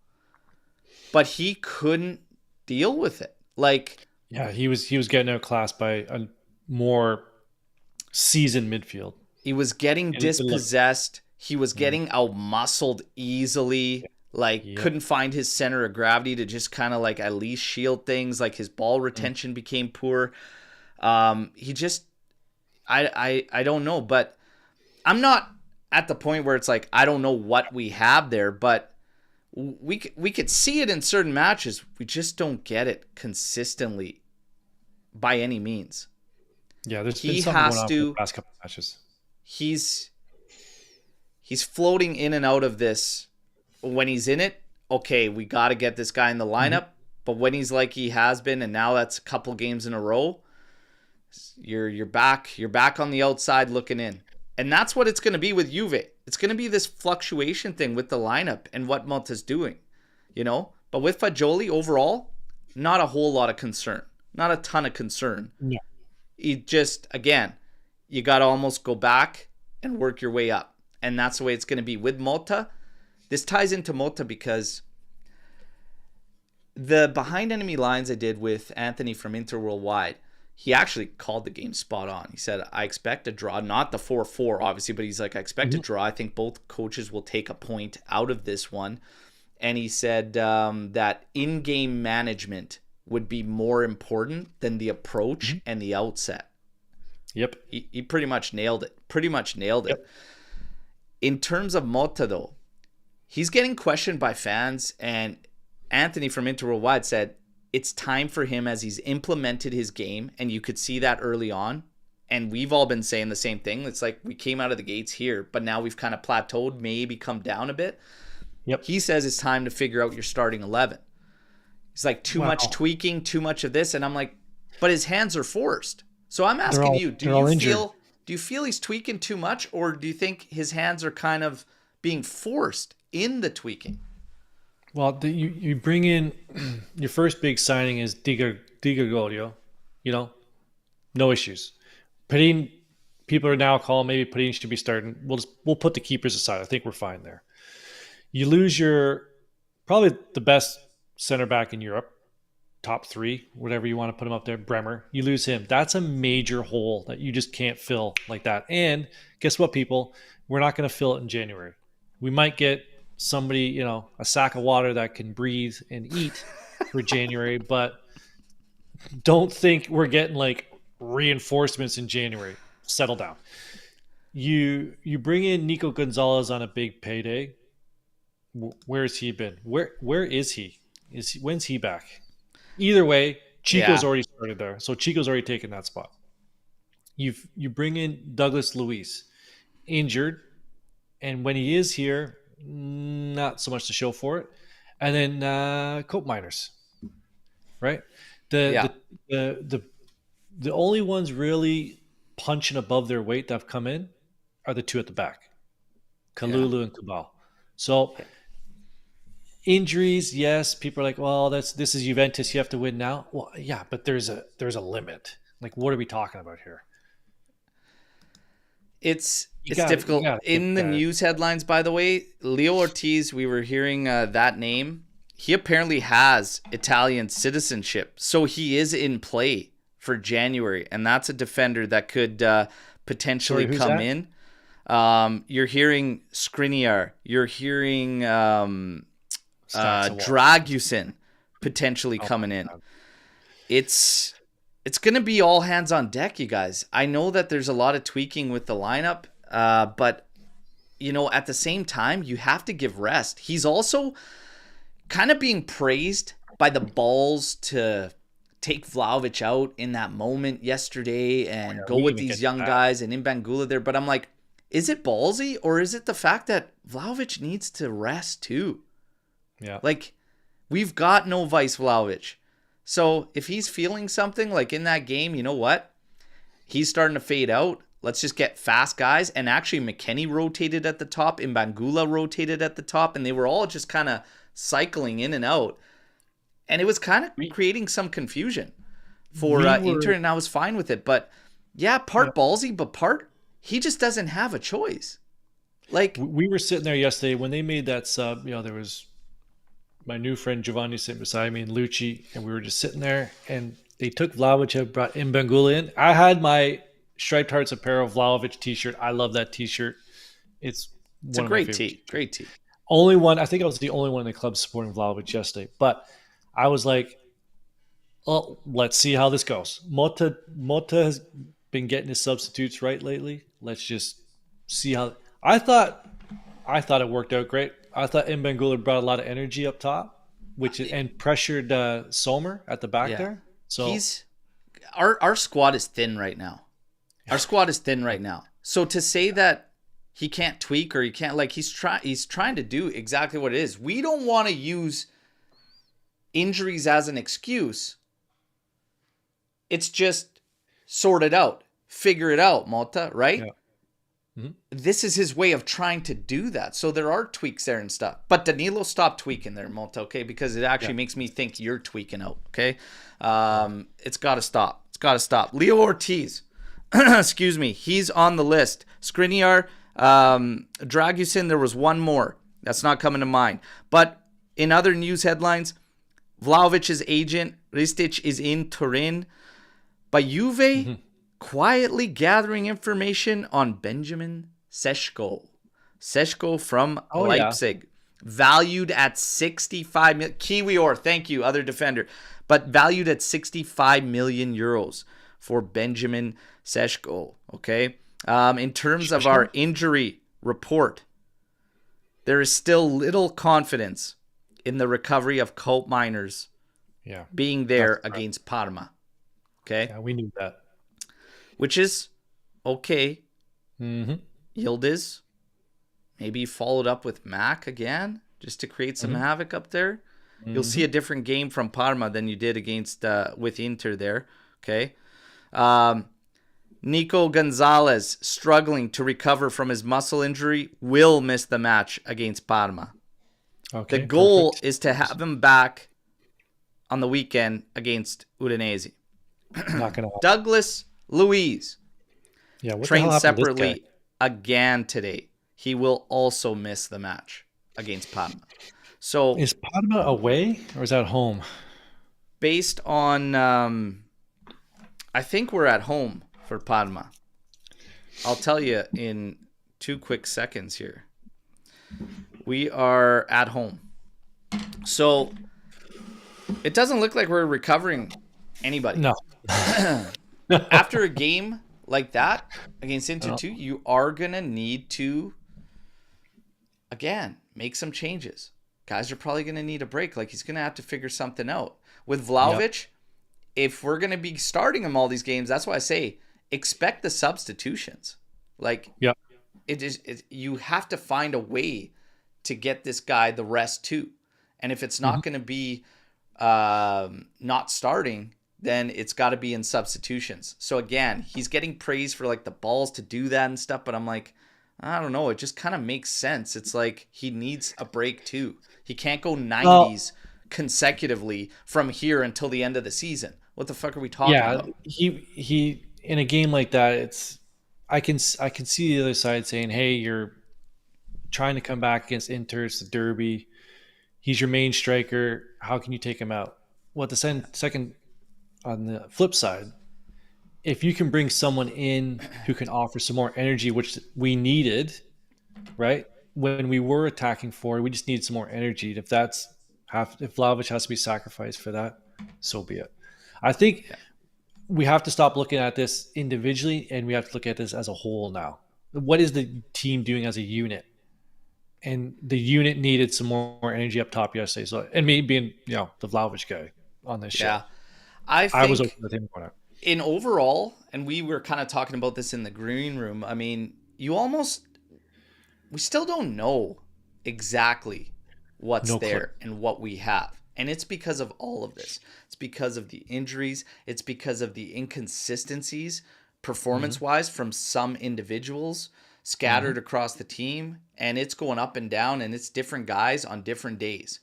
but he couldn't deal with it. Like, yeah, he was getting outclassed by a more seasoned midfield. He was getting dispossessed. He was getting out-muscled easily. Couldn't find his center of gravity to just kind of like at least shield things. Like, his ball retention became poor. He just, I don't know, but I'm not at the point where it's like, I don't know what we have there, but we could see it in certain matches. We just don't get it consistently by any means. Yeah, there's been something going on for the past couple of matches. He's floating in and out of this. When he's in it, okay, we got to get this guy in the lineup. But when he's like he has been, and now that's a couple games in a row, you're back on the outside looking in. And that's what it's going to be with Juve. It's going to be this fluctuation thing with the lineup and what Motta's doing, you know? But with Fagioli, overall, not a whole lot of concern. Not a ton of concern. Yeah. You just, again, you got to almost go back and work your way up. And that's the way it's going to be. With Motta, this ties into Motta because the behind enemy lines I did with Anthony from Inter Worldwide, he actually called the game spot on. He said, I expect a draw, not the 4-4, obviously, but he's like, I expect a draw. I think both coaches will take a point out of this one. And he said that in-game management would be more important than the approach and the outset. Yep. He pretty much nailed it. In terms of Motta, though, he's getting questioned by fans, and Anthony from Inter Worldwide said, it's time for him as he's implemented his game, and you could see that early on. And we've all been saying the same thing. It's like we came out of the gates here, but now we've kind of plateaued, maybe come down a bit. Yep. He says it's time to figure out your starting 11. It's like too much tweaking, too much of this. And I'm like, but his hands are forced. So I'm asking you, do you feel he's tweaking too much, or do you think his hands are kind of being forced in the tweaking? Well, you bring in your first big signing is Di Gregorio, no issues. Perin, people are now calling maybe Perin should be starting. We'll put the keepers aside. I think we're fine there. You lose your probably the best center back in Europe, top three, whatever you want to put him up there. Bremer, you lose him. That's a major hole that you just can't fill like that. And guess what, people? We're not going to fill it in January. We might get somebody, a sack of water that can breathe and eat for January, but don't think we're getting like reinforcements in January. Settle down. You bring in Nico Gonzalez on a big payday. Where's he been? Where is he? When's he back? Either way, Chico's already started there, so Chico's already taken that spot. You bring in Douglas Luiz, injured, and when he is here, not so much to show for it. And then Cope Miners, right? The only ones really punching above their weight that have come in are the two at the back, Kalulu and Cabal. So injuries, yes, people are like, well, this is Juventus, you have to win now. Well, yeah, but there's a limit. Like, what are we talking about here? It's difficult. In the news headlines, by the way, Leo Ortiz, we were hearing that name. He apparently has Italian citizenship, so he is in play for January, and that's a defender that could potentially come in. You're hearing Skriniar. You're hearing Dragusin potentially coming in. It's going to be all hands on deck, you guys. I know that there's a lot of tweaking with the lineup, but at the same time, you have to give rest. He's also kind of being praised by the balls to take Vlahovic out in that moment yesterday and go with these young guys and Mbangula there. But I'm like, is it ballsy, or is it the fact that Vlahovic needs to rest too? Yeah. Like, we've got no Vice Vlahovic. So if he's feeling something like in that game, you know what? He's starting to fade out. Let's just get fast guys. And actually, McKennie rotated at the top. Mbangula rotated at the top. And they were all just kind of cycling in and out. And it was kind of creating some confusion for Inter, and I was fine with it. But yeah, part ballsy, but part he just doesn't have a choice. Like, we were sitting there yesterday when they made that sub. There was my new friend Giovanni sitting beside me and Lucci, and we were just sitting there. And they took Vlahovic and brought Mbangula in. I had my Striped Hearts Apparel Vlahovic T-shirt. I love that T-shirt. It's a great tee. Great tee. Only one. I think I was the only one in the club supporting Vlahovic yesterday, but I was like, "Oh, let's see how this goes." Motta has been getting his substitutes right lately. Let's just see how. I thought it worked out great. I thought Mbangula brought a lot of energy up top, and pressured Somer at the back there. So our squad is thin right now. Our squad is thin right now. So to say that he can't tweak or he can't, like, he's trying to do exactly what it is. We don't want to use injuries as an excuse. It's just sort it out. Figure it out, Motta, right? Yeah. Mm-hmm. This is his way of trying to do that. So there are tweaks there and stuff. But Danilo, stop tweaking there, Motta, okay? Because it actually makes me think you're tweaking out, okay? It's got to stop. It's got to stop. Leo Ortiz, excuse me, he's on the list. Skriniar, Dragusin, there was one more. That's not coming to mind. But in other news headlines, Vlahovic's agent, Ristic, is in Turin. But Juve quietly gathering information on Benjamin Sesko. Sesko from Leipzig. Valued at 65 million. Kiwior, thank you, other defender. But valued at 65 million euros for Benjamin Sesko. Okay? In terms of our injury report, there is still little confidence in the recovery of Cope Miners being there against Parma. Okay? Yeah, we knew that. Which is okay. Mm-hmm. Yildiz, maybe followed up with Mac again, just to create some havoc up there. Mm-hmm. You'll see a different game from Parma than you did against with Inter there. Okay? Nico Gonzalez, struggling to recover from his muscle injury, will miss the match against Parma. Okay, the goal is to have him back on the weekend against Udinese. Not gonna happen. Douglas Luiz, trained separately again today. He will also miss the match against Parma. So is Parma away or is that home? based on, I think we're at home for Parma. I'll tell you in 2 quick seconds here. We are at home. So it doesn't look like we're recovering anybody. No. After a game like that against Inter No. 2, you are going to need to, again, make some changes. Guys are probably going to need a break. Like, he's going to have to figure something out. With Vlahovic, if we're going to be starting him all these games, that's why I say expect the substitutions. Like, you have to find a way to get this guy the rest too. And if it's not going to be not starting, then it's got to be in substitutions. So again, he's getting praised for like the balls to do that and stuff, but I'm like, I don't know. It just kind of makes sense. It's like he needs a break too. He can't go 90s consecutively from here until the end of the season. What the fuck are we talking about? He in a game like that, it's I can see the other side saying, "Hey, you're trying to come back against Inter, it's the derby. He's your main striker. How can you take him out?" Well, the second on the flip side, if you can bring someone in who can offer some more energy, which we needed, right? When we were attacking forward, we just needed some more energy. If Vlahovic has to be sacrificed for that, so be it. I think we have to stop looking at this individually, and we have to look at this as a whole now. What is the team doing as a unit? And the unit needed some more energy up top yesterday. So, and me being, the Vlahovic guy on this show. Yeah. I was okay with him going out. In overall, and we were kind of talking about this in the green room, I mean, we still don't know exactly what's there and what we have. And it's because of all of this. It's because of the injuries. It's because of the inconsistencies performance-wise from some individuals scattered across the team. And it's going up and down, and it's different guys on different days.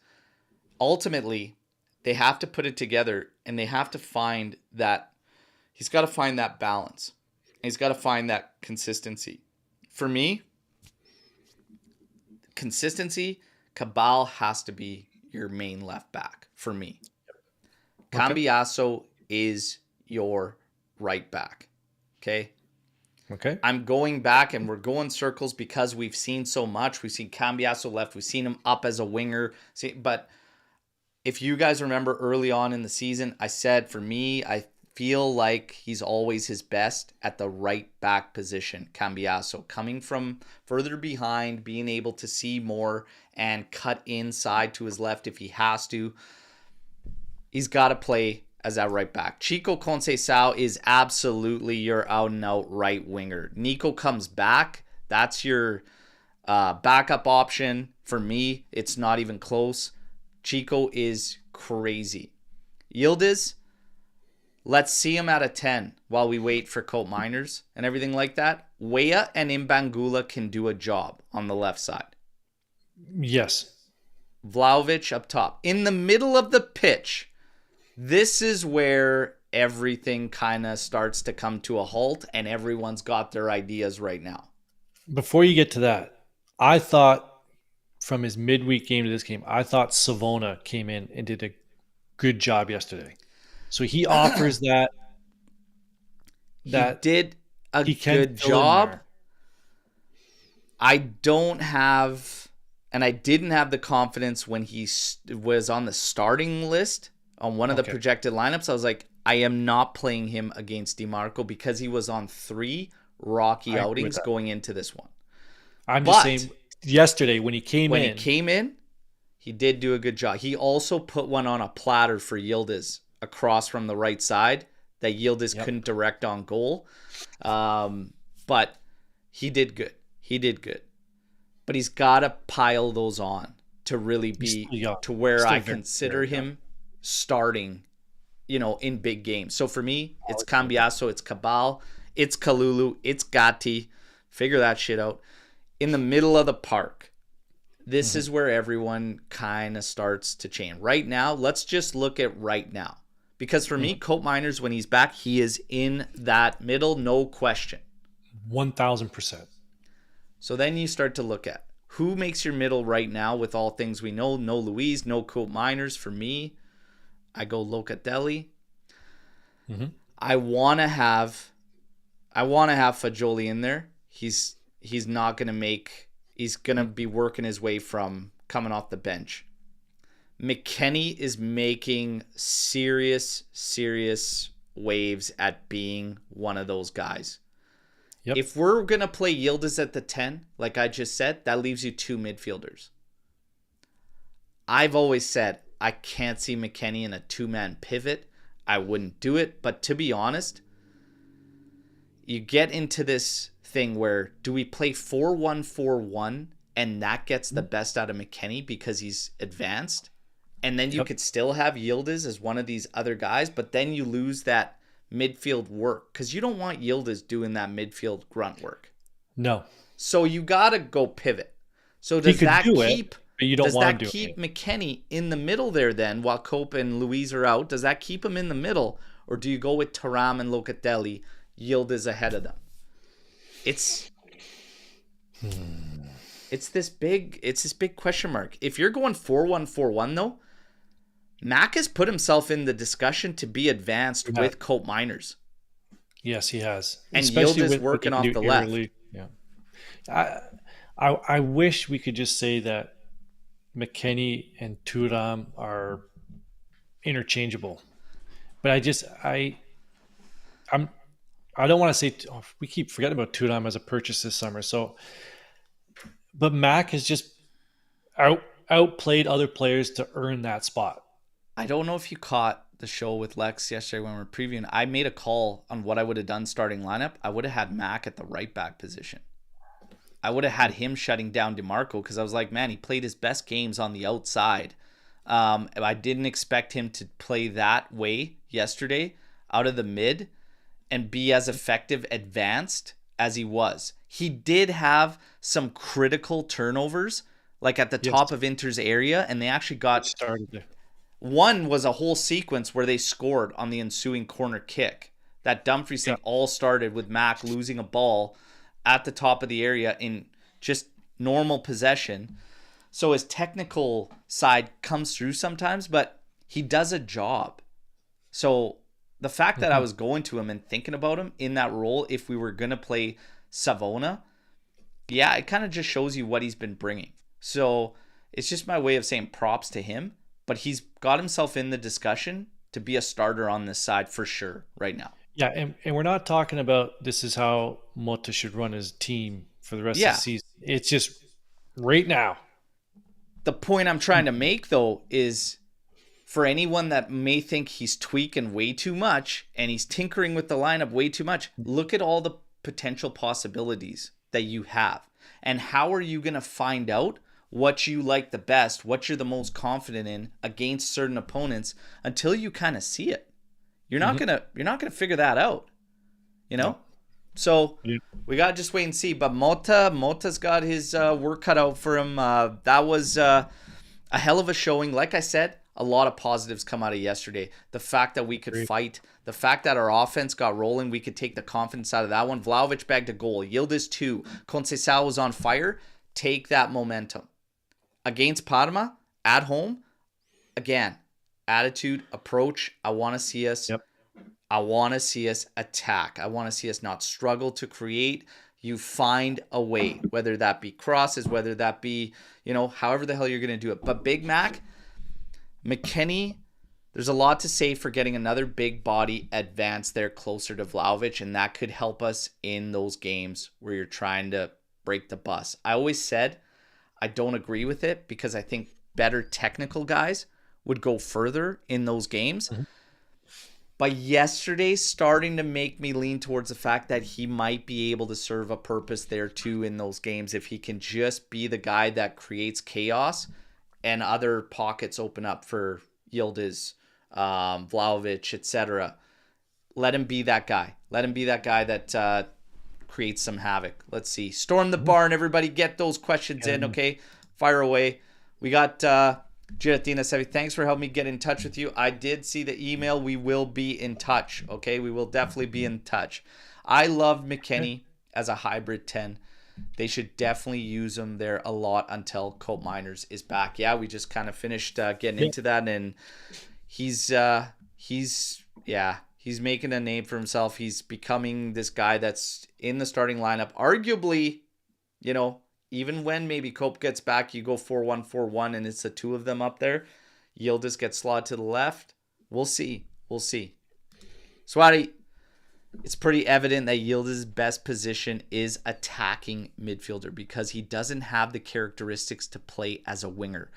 Ultimately, they have to put it together, and they have to find that – he's got to find that balance. And he's got to find that consistency. For me, consistency, Cabal has to be your main left back for me. Okay. Cambiasso is your right back. Okay? I'm going back, and we're going circles because we've seen so much. We've seen Cambiasso left. We've seen him up as a winger. But if you guys remember early on in the season, I said for me, I feel like he's always his best at the right back position, Cambiasso. Coming from further behind, being able to see more and cut inside to his left if he has to. He's got to play as that right back. Chico Conceição is absolutely your out-and-out right winger. Nico comes back. That's your backup option. For me, it's not even close. Chico is crazy. Yildiz, let's see him at a 10 while we wait for Colt Miners and everything like that. Weah and Imbangula can do a job on the left side. Yes. Vlahovic up top. In the middle of the pitch, this is where everything kind of starts to come to a halt, and everyone's got their ideas right now. Before you get to that, I thought from his midweek game to this game, I thought Savona came in and did a good job yesterday. So he offers that. He did a good job. I don't have, and I didn't have the confidence when he was on the starting list on one of the projected lineups. I was like, I am not playing him against DiMarco because he was on 3 rocky outings going into this one. I'm just saying, yesterday when he came in, he did do a good job. He also put one on a platter for Yildiz across from the right side that Yildiz couldn't direct on goal. But he did good. But he's got to pile those on to really be to where I consider him starting, in big games. So for me, it's Cambiasso, it's Cabal, it's Kalulu, it's Gatti. Figure that shit out. In the middle of the park, this is where everyone kind of starts to change. Right now, let's just look at right now. Because for me, Colt Miners, when he's back, he is in that middle, no question. 1,000%. So then you start to look at who makes your middle right now with all things we know. No Luis, no Colt Miners for me. I go Locatelli. Mm-hmm. I want to have Fagioli in there. He's not going to he's going to be working his way from coming off the bench. McKennie is making serious waves at being one of those guys. Yep. If we're going to play Yildiz at the 10, like I just said, that leaves you 2 midfielders. I've always said I can't see McKennie in a 2-man pivot. I wouldn't do it. But to be honest, you get into this thing where do we play 4-1-4-1 and that gets the best out of McKennie because he's advanced? And then you could still have Yildiz as one of these other guys, but then you lose that midfield work because you don't want Yildiz doing that midfield grunt work. No. So you got to go pivot. So does that keep... But you don't does want that to keep McKennie in the middle there then while Cope and Luis are out? Does that keep him in the middle? Or do you go with Thuram and Locatelli, Yildiz ahead of them? It's this big question mark. If you're going 4-1-4-1 though, Mac has put himself in the discussion to be advanced with Cope Miners. Yes, he has. And Yildiz working off the left. Yeah. I wish we could just say that McKennie and Thuram are interchangeable, but I don't want to say we keep forgetting about Thuram as a purchase this summer. So, but Mac has just outplayed other players to earn that spot. I don't know if you caught the show with Lex yesterday when we were previewing. I made a call on what I would have done starting lineup. I would have had Mac at the right back position. I would have had him shutting down DeMarco because I was like, man, he played his best games on the outside. I didn't expect him to play that way yesterday out of the mid and be as effective advanced as he was. He did have some critical turnovers, like at the top of Inter's area, and they actually got started there. One was a whole sequence where they scored on the ensuing corner kick. That Dumfries thing all started with Mac losing a ball at the top of the area in just normal possession. So his technical side comes through sometimes, but he does a job. So the fact that I was going to him and thinking about him in that role, if we were going to play Savona, yeah, it kind of just shows you what he's been bringing. So it's just my way of saying props to him, but he's got himself in the discussion to be a starter on this side for sure right now. Yeah, and we're not talking about this is how Motta should run his team for the rest of the season. It's just right now. The point I'm trying to make, though, is for anyone that may think he's tweaking way too much and he's tinkering with the lineup way too much, look at all the potential possibilities that you have. And how are you going to find out what you like the best, what you're the most confident in against certain opponents until you kind of see it? You're not gonna figure that out, you know. So we gotta just wait and see. But Motta's got his work cut out for him. That was a hell of a showing. Like I said, a lot of positives come out of yesterday. The fact that we could fight, the fact that our offense got rolling, we could take the confidence out of that one. Vlahovic bagged a goal. Yildiz 2. Conceição was on fire. Take that momentum against Parma at home. Again. Attitude, approach. I want to see us. I want to see us attack. I want to see us not struggle to create. You find a way, whether that be crosses, whether that be, however the hell you're going to do it. But Big Mac, McKennie, there's a lot to say for getting another big body advance there closer to Vlahovic, and that could help us in those games where you're trying to break the bus. I always said I don't agree with it because I think better technical guys would go further in those games. But yesterday's starting to make me lean towards the fact that he might be able to serve a purpose there too in those games if he can just be the guy that creates chaos and other pockets open up for Yildiz, Vlahovic, etc. Let him be that guy. Let him be that guy that creates some havoc. Let's see. Storm the barn, everybody. Get those questions in, okay? Fire away. We got... Giratina Sevi, thanks for helping me get in touch with you. I did see the email. We will be in touch, okay? We will definitely be in touch. I loved McKennie as a hybrid 10. They should definitely use him there a lot until Cope Miners is back. Yeah, we just kind of finished getting into that, and he's he's making a name for himself. He's becoming this guy that's in the starting lineup. Arguably, you know, even when maybe Cope gets back, you go 4-1-4-1 and it's the two of them up there. Yildiz gets slotted to the left. We'll see. We'll see. Swati, it's pretty evident that Yildiz's best position is attacking midfielder because he doesn't have the characteristics to play as a winger.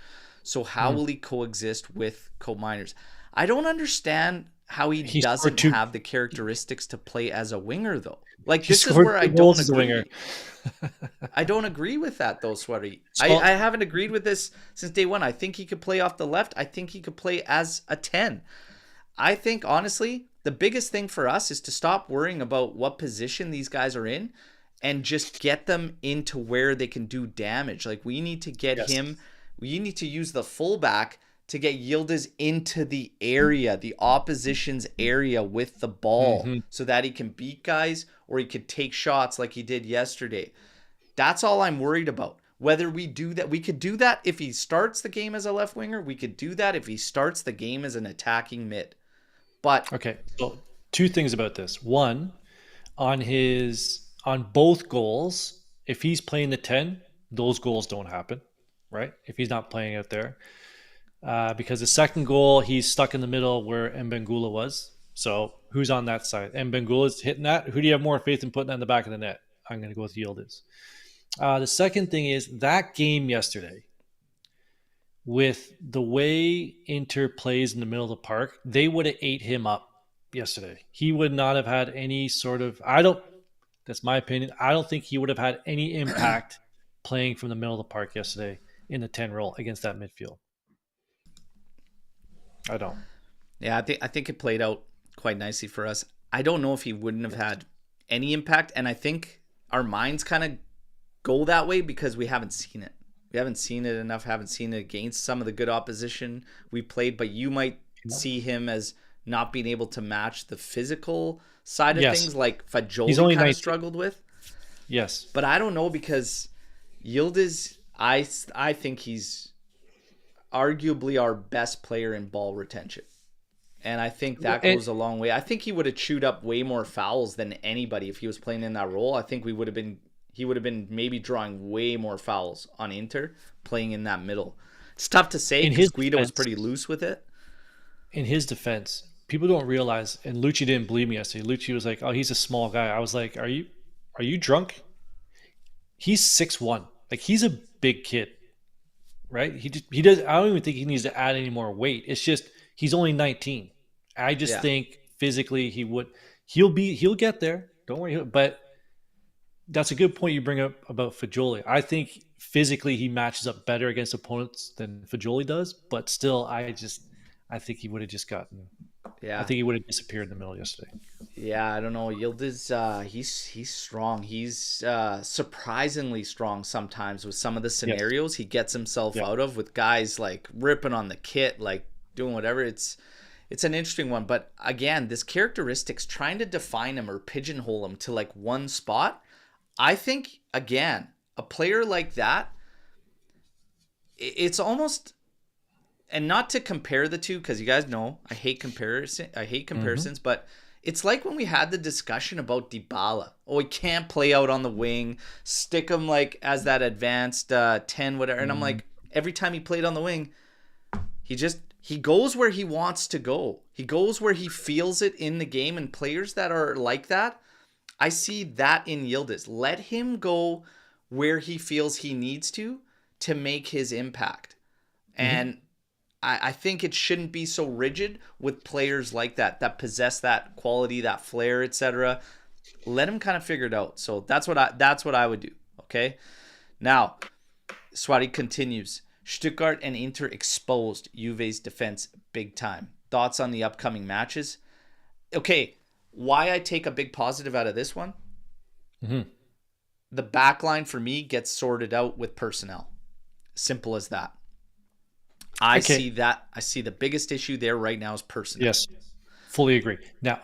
So how will he coexist with Cope Miners? I don't understand how he doesn't have the characteristics to play as a winger, though. Like, this is where I don't agree. I don't agree with that, though, Sweaty. I haven't agreed with this since day one. I think he could play off the left. I think he could play as a 10. I think, honestly, the biggest thing for us is to stop worrying about what position these guys are in and just get them into where they can do damage. Like, we need to get him. We need to use the fullback to get Yildiz into the area, the opposition's area with the ball so that he can beat guys or he could take shots like he did yesterday. That's all I'm worried about. Whether we do that, we could do that if he starts the game as a left winger. We could do that if he starts the game as an attacking mid. But okay, so two things about this. One, on both goals, if he's playing the 10, those goals don't happen, right? If he's not playing out there. Because the second goal, he's stuck in the middle where Mbengula was. So who's on that side? Mbengula's hitting that. Who do you have more faith in putting that in the back of the net? I'm going to go with Yildiz. The second thing is that game yesterday, with the way Inter plays in the middle of the park, they would have ate him up yesterday. He would not have had any sort of, that's my opinion, I don't think he would have had any impact playing from the middle of the park yesterday in the 10 role against that midfield. I don't. Yeah, I think it played out quite nicely for us. I don't know if he wouldn't have had any impact, and I think our minds kind of go that way because we haven't seen it. We haven't seen it enough, haven't seen it against some of the good opposition we played, but you might see him as not being able to match the physical side of things like Fagioli kind of struggled with. Yes. But I don't know because Yildiz, I think he's arguably our best player in ball retention. And I think that goes a long way. I think he would have chewed up way more fouls than anybody if he was playing in that role. I think he would have been maybe drawing way more fouls on Inter playing in that middle. It's tough to say because Guido was pretty loose with it. In his defense, people don't realize, and Lucci didn't believe me yesterday. Lucci was like, "Oh, he's a small guy." I was like, "Are you drunk?" He's 6'1". Like, he's a big kid. Right? He does. I don't even think he needs to add any more weight. It's just he's only 19. I just think physically he'll get there. Don't worry. But that's a good point you bring up about Fagioli. I think physically he matches up better against opponents than Fagioli does. But still, I think he would have just gotten. Yeah, I think he would have disappeared in the middle yesterday. Yeah, I don't know. Yildiz, he's strong. He's surprisingly strong sometimes with some of the scenarios he gets himself out of with guys like ripping on the kit, like doing whatever. It's an interesting one. But again, this characteristics, trying to define him or pigeonhole him to like one spot, I think, again, a player like that, it's almost... And not to compare the two, because you guys know I hate comparisons, but it's like when we had the discussion about Dybala. Oh, he can't play out on the wing. Stick him like as that advanced 10, whatever. And I'm like, every time he played on the wing, he goes where he wants to go. He goes where he feels it in the game. And players that are like that, I see that in Yildiz. Let him go where he feels he needs to make his impact. And I think it shouldn't be so rigid with players like that possess that quality, that flair, etc. Let him kind of figure it out. So that's what I would do. Okay. Now, Swati continues. Stuttgart and Inter exposed Juve's defense big time. Thoughts on the upcoming matches? Okay, why I take a big positive out of this one? The back line for me gets sorted out with personnel. Simple as that. I see the biggest issue there right now is personnel. Yes, fully agree. Now,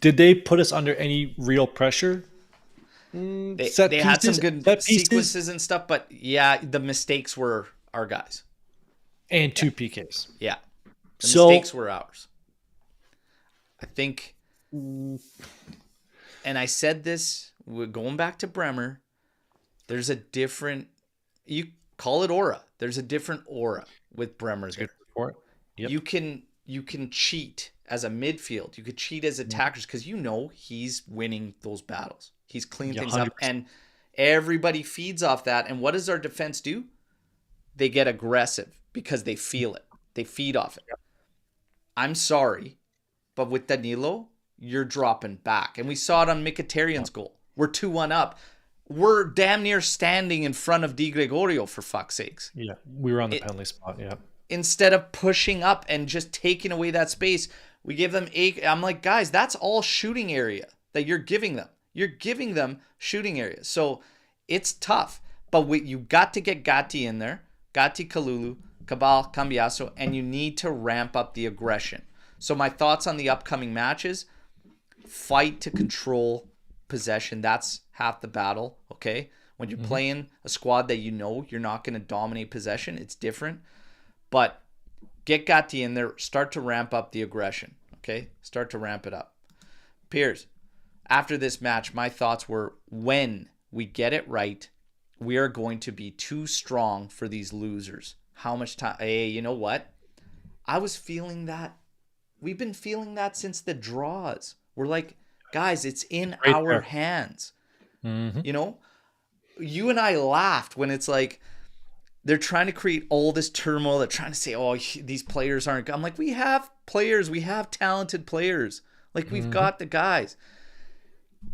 did they put us under any real pressure? They had some good sequences and stuff, but yeah, the mistakes were our guys. And two PKs. Yeah. The mistakes were ours. I think, Mm. and I said this, we're going back to Bremer, there's a different, you call it aura. There's a different aura with Bremer there. Yep. You can cheat as a midfield. You could cheat as attackers because he's winning those battles. He's cleaning things 100%. up, and everybody feeds off that. And what does our defense do? They get aggressive because they feel it. They feed off it. Yep. I'm sorry, but with Danilo, you're dropping back. And we saw it on Mkhitaryan's goal. We're 2-1 up. We're damn near standing in front of Di Gregorio, for fuck's sakes. Yeah, we were on the penalty spot, yeah. Instead of pushing up and just taking away that space, we give them 8. I'm like, guys, that's all shooting area that you're giving them. You're giving them shooting areas. So it's tough. But you got to get Gatti in there. Gatti, Kalulu, Cabal, Cambiaso, and you need to ramp up the aggression. So my thoughts on the upcoming matches, fight to control possession. That's half the battle, okay? When you're playing a squad that you're not going to dominate possession, it's different. But get Gatti in there, start to ramp up the aggression, okay? Start to ramp it up. Piers, after this match, my thoughts were, when we get it right, we are going to be too strong for these losers. How much time? Hey, you know what? I was feeling that. We've been feeling that since the draws. We're like, guys, it's in our hands. Mm-hmm. You know? You and I laughed when it's like, they're trying to create all this turmoil. They're trying to say, oh, these players aren't. I'm like, we have players. We have talented players. Like, we've got the guys.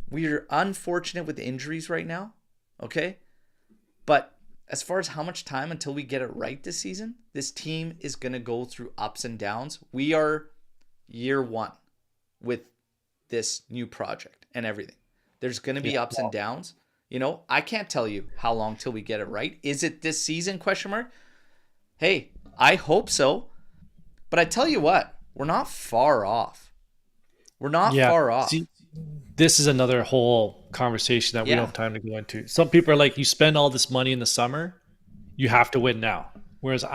We're unfortunate with injuries right now. Okay? But as far as how much time until we get it right this season, this team is going to go through ups and downs. We are year 1 with this new project and everything. There's going to be ups and downs. You know, I can't tell you how long till we get it right. Is it this season, question mark? Hey, I hope so. But I tell you what, we're not far off. We're not far off. See, this is another whole conversation that we don't have time to go into. Some people are like, you spend all this money in the summer, you have to win now. Whereas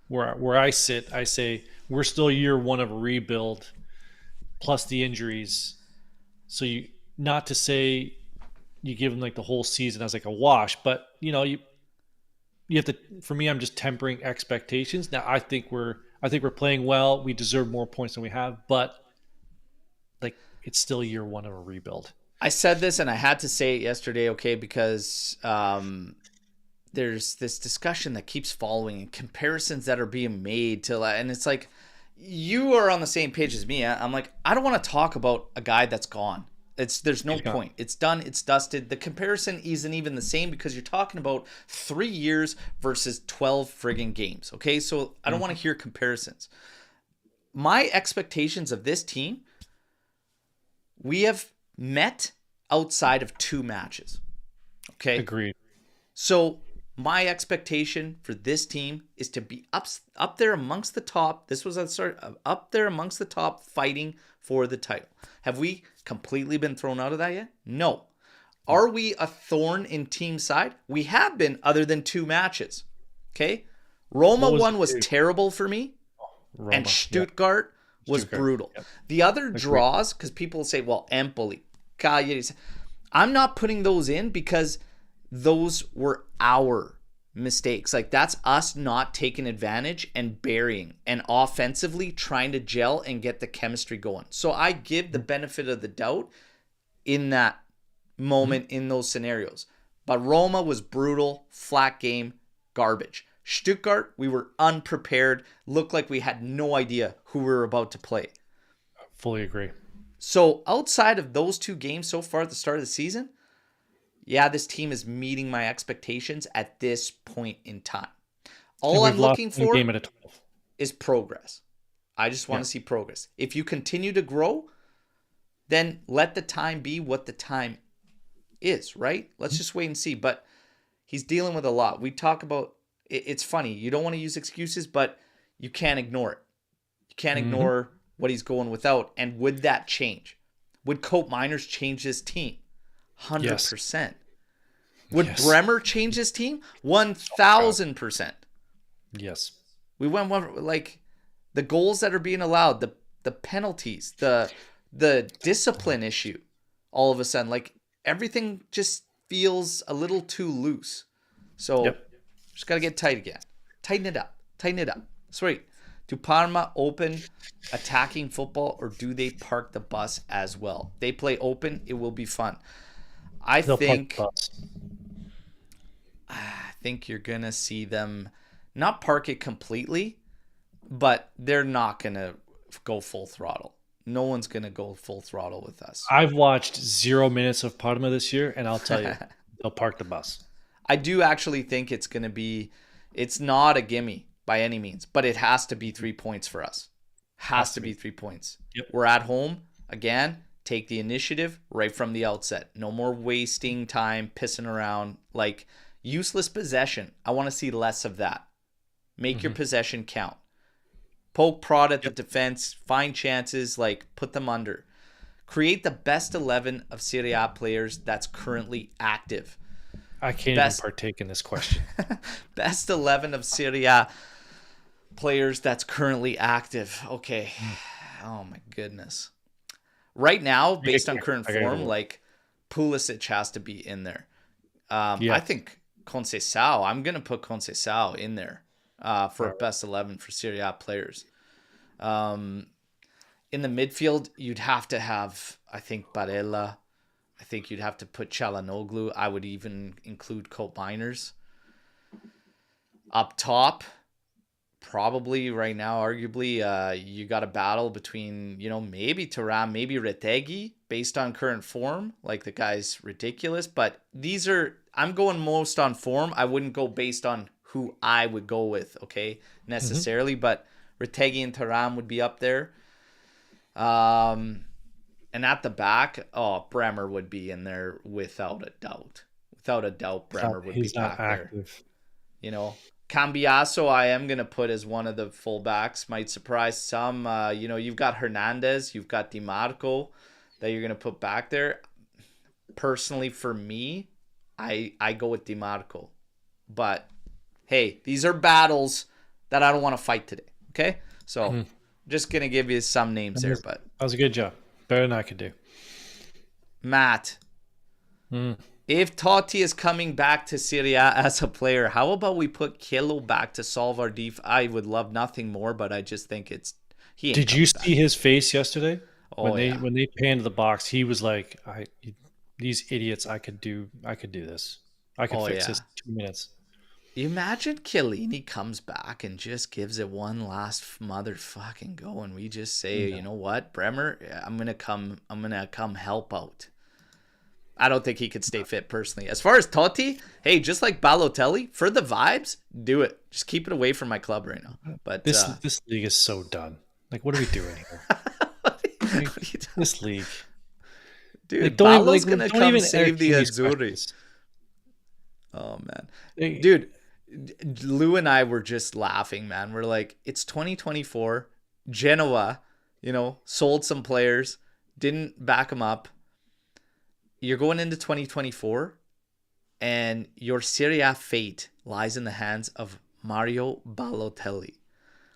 where I sit, I say we're still year 1 of a rebuild plus the injuries. So not to say you give them like the whole season as like a wash, but you have to, for me, I'm just tempering expectations. Now I think we're playing well. We deserve more points than we have, but like, it's still year 1 of a rebuild. I said this and I had to say it yesterday, okay, because there's this discussion that keeps following and comparisons that are being made to, and it's like, you are on the same page as me. I'm like, I don't want to talk about a guy that's gone. There's no point. It's done. It's dusted. The comparison isn't even the same because you're talking about 3 years versus 12 friggin' games. Okay, so I don't want to hear comparisons. My expectations of this team, we have met outside of 2 matches. Okay, agreed. So my expectation for this team is to be up there amongst the top. This was a start up there amongst the top, fighting for the title. Have we completely been thrown out of that yet? No. Are we a thorn in team side? We have been, other than 2 matches. Okay? Roma one was terrible for me. Roma, and Stuttgart was brutal. Yep. The other draws, because people say, well, Empoli, Cagliari. I'm not putting those in because those were our mistakes. Like, that's us not taking advantage and burying and offensively trying to gel and get the chemistry going. So I give the benefit of the doubt in that moment, in those scenarios. But Roma was brutal, flat game, garbage. Stuttgart, we were unprepared, looked like we had no idea who we were about to play. Fully agree. So outside of those 2 games so far at the start of the season, yeah, this team is meeting my expectations at this point in time. All I'm looking for is progress. I just want to see progress. If you continue to grow, then let the time be what the time is, right? Let's just wait and see. But he's dealing with a lot. We talk about, it's funny. You don't want to use excuses, but you can't ignore it. You can't ignore what he's going without. And would that change? Would Cope Miners change this team? 100%. Would Bremer change his team? 1,000%. Yes. We went one, like, The goals that are being allowed, the penalties, the discipline issue, all of a sudden, like everything just feels a little too loose. So Yep. just gotta get tight again. Tighten it up. Tighten it up. Sweet. Do Parma open attacking football, or do they park the bus as well? They play open, it will be fun. I They'll park think the bus. I think you're gonna see them not park it completely, but they're not gonna go full throttle. No one's gonna go full throttle with us. I've watched 0 minutes of Parma this year, and I'll tell you, they'll park the bus. I do actually think it's gonna be. It's not a gimme by any means, but it has to be 3 points for us. Has to be 3 points. Yep. We're at home again. Take the initiative right from the outset. No more wasting time pissing around like useless possession. I want to see less of that. Make your possession count. Poke prod at the defense. Find chances. Like put them under. Create the best 11 of Serie A players that's currently active. I can't even partake in this question. Best 11 of Serie A players that's currently active. Okay. Oh my goodness. Right now, based on current form, like Pulisic has to be in there. I think Conceição, I'm going to put Conceição in there for best 11 for Serie A players. In the midfield, you'd have to have, I think, Barella. I think you'd have to put Çalhanoğlu. I would even include Colt Miners. Up top, probably right now, arguably, you got a battle between, maybe Thuram, maybe Retegui, based on current form. Like, the guy's ridiculous. But I'm going most on form. I wouldn't go based on who I would go with, okay, necessarily. But Retegui and Thuram would be up there. And at the back, Bremer would be in there without a doubt. Without a doubt, Bremer would be back active. There. Cambiaso, I am going to put as one of the fullbacks. Might surprise some. You've got Hernandez, you've got DiMarco that you're going to put back there. Personally, for me, I go with DiMarco. But, hey, these are battles that I don't want to fight today, okay? So, just going to give you some names there. But that was a good job. Better than I could do. Matt, if Totti is coming back to Serie A as a player, how about we put Kilo back to solve our def? I would love nothing more, but I just think Did you see his face yesterday? Oh, when they panned the box, he was like, "These idiots! I could do this. I could fix this in 2 minutes." You imagine Chiellini comes back and just gives it one last motherfucking go, and we just say, you know what, Bremer, I'm gonna come help out. I don't think he could stay fit personally. As far as Totti, hey, just like Balotelli, for the vibes, do it. Just keep it away from my club right now. But this league is so done. Like, what are we doing here? This league, dude. Balo's gonna come save the Azzurri. Oh man, dude. Lou and I were just laughing, man. We're like, it's 2024. Genoa, sold some players, didn't back them up. You're going into 2024, and your Serie A fate lies in the hands of Mario Balotelli.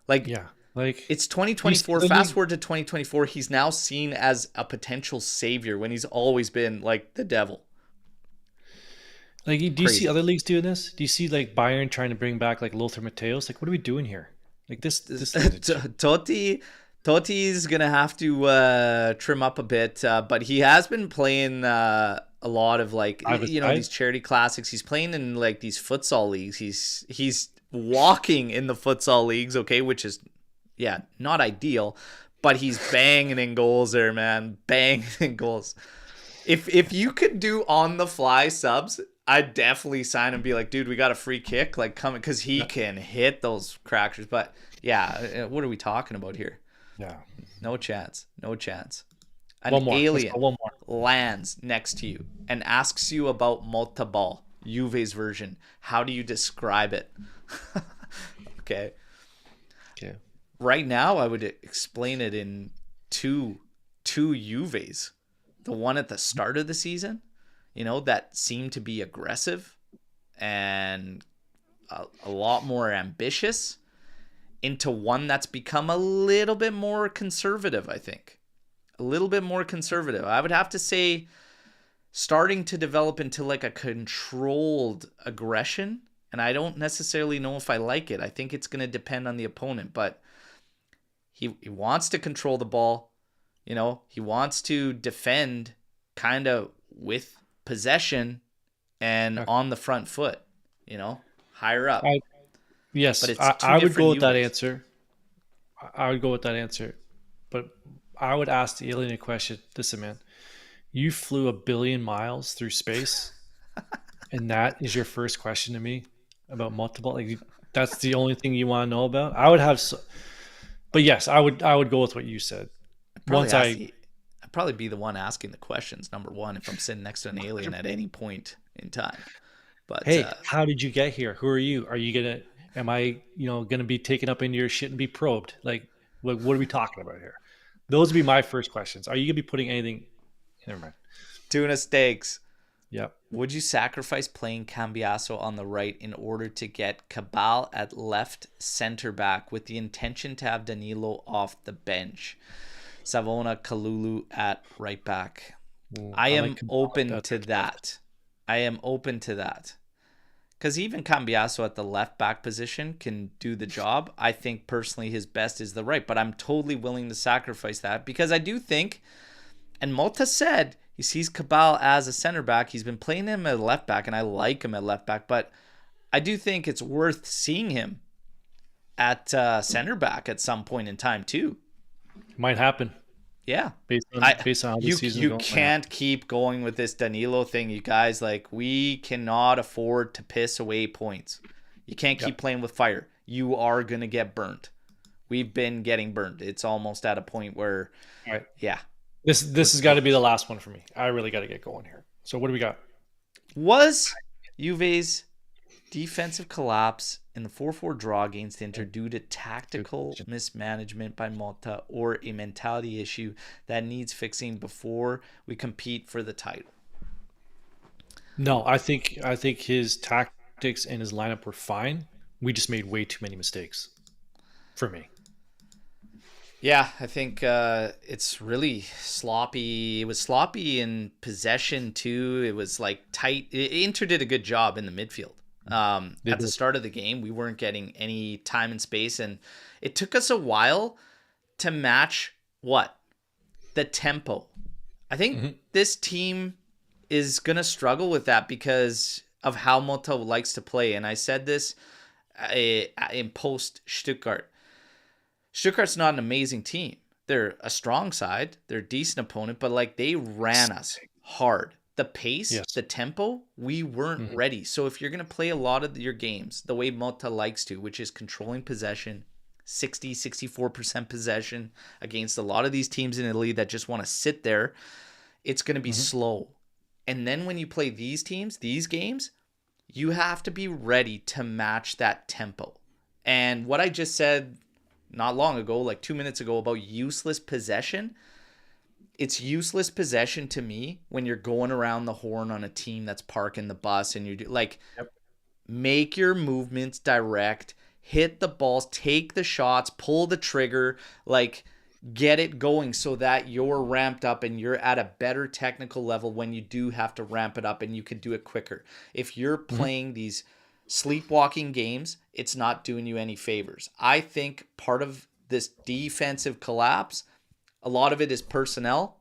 It's 2024. Fast forward to 2024. He's now seen as a potential savior when he's always been like the devil. Like, do you see other leagues doing this? Do you see like Bayern trying to bring back like Lothar Matthäus? Like, what are we doing here? Like this Totti's gonna have to trim up a bit, but he has been playing a lot of these charity classics. He's playing in like these futsal leagues. He's walking in the futsal leagues, okay, which is not ideal, but he's banging in goals there, man, banging in goals. If you could do on the fly subs, I'd definitely sign and be like, dude, we got a free kick, like coming, because he can hit those crackers. But what are we talking about here? Yeah, no chance. An alien lands next to you and asks you about Motta ball, Juve's version. How do you describe it? Okay. Right now, I would explain it in two Juves. The one at the start of the season, that seemed to be aggressive and a lot more ambitious. into one that's become a little bit more conservative, I think. A little bit more conservative. I would have to say starting to develop into like a controlled aggression. And I don't necessarily know if I like it. I think it's going to depend on the opponent. But he wants to control the ball. You know, he wants to defend kind of with possession and on the front foot, you know, higher up. Yes, but it's I would go with that answer. I would go with that answer. But I would ask the alien a question. Listen, man, you flew 1 billion miles through space, and that is your first question to me about multiple. Like, that's the only thing you want to know about? I would have, but yes, I would go with what you said. I'd probably be the one asking the questions, number one, if I'm sitting next to an alien at any point in time. But hey, how did you get here? Who are you? Am I, gonna be taken up into your shit and be probed? Like, what are we talking about here? Those would be my first questions. Are you gonna be putting anything? Never mind. Tuna steaks. Yep. Would you sacrifice playing Cambiaso on the right in order to get Cabal at left center back with the intention to have Danilo off the bench? Savona Kalulu at right back. I am open to that. I am open to that. Because even Cambiaso at the left back position can do the job. I think personally his best is the right. But I'm totally willing to sacrifice that. Because I do think, and Motta said he sees Cabal as a center back. He's been playing him at left back, and I like him at left back. But I do think it's worth seeing him at center back at some point in time too. Might happen. Yeah. Based on how the season you can't keep going with this Danilo thing, you guys. Like, we cannot afford to piss away points. You can't keep playing with fire. You are going to get burnt. We've been getting burned. It's almost at a point where, yeah. This has got to be the last one for me. I really got to get going here. So what do we got? Was Juve's defensive collapse in the 4-4 draw against Inter due to tactical mismanagement by Motta or a mentality issue that needs fixing before we compete for the title? No, I think his tactics and his lineup were fine. We just made way too many mistakes for me. Yeah, I think it's really sloppy. It was sloppy in possession too. It was like tight. Inter did a good job in the midfield. At the start of the game, we weren't getting any time and space, and it took us a while to match the tempo. I think this team is going to struggle with that because of how Motta likes to play. And I said this in post Stuttgart. Stuttgart's not an amazing team. They're a strong side. They're a decent opponent, but like, they ran us hard. The pace, the tempo, we weren't ready. So if you're going to play a lot of your games the way Motta likes to, which is controlling possession, 64% possession against a lot of these teams in Italy that just want to sit there, it's going to be slow. And then when you play these teams, these games, you have to be ready to match that tempo. And what I just said not long ago, like 2 minutes ago, about useless possession, it's useless possession to me when you're going around the horn on a team that's parking the bus and you make your movements direct, hit the balls, take the shots, pull the trigger, like, get it going so that you're ramped up and you're at a better technical level when you do have to ramp it up and you can do it quicker. If you're playing these sleepwalking games, it's not doing you any favors. I think part of this defensive collapse, a lot of it is personnel,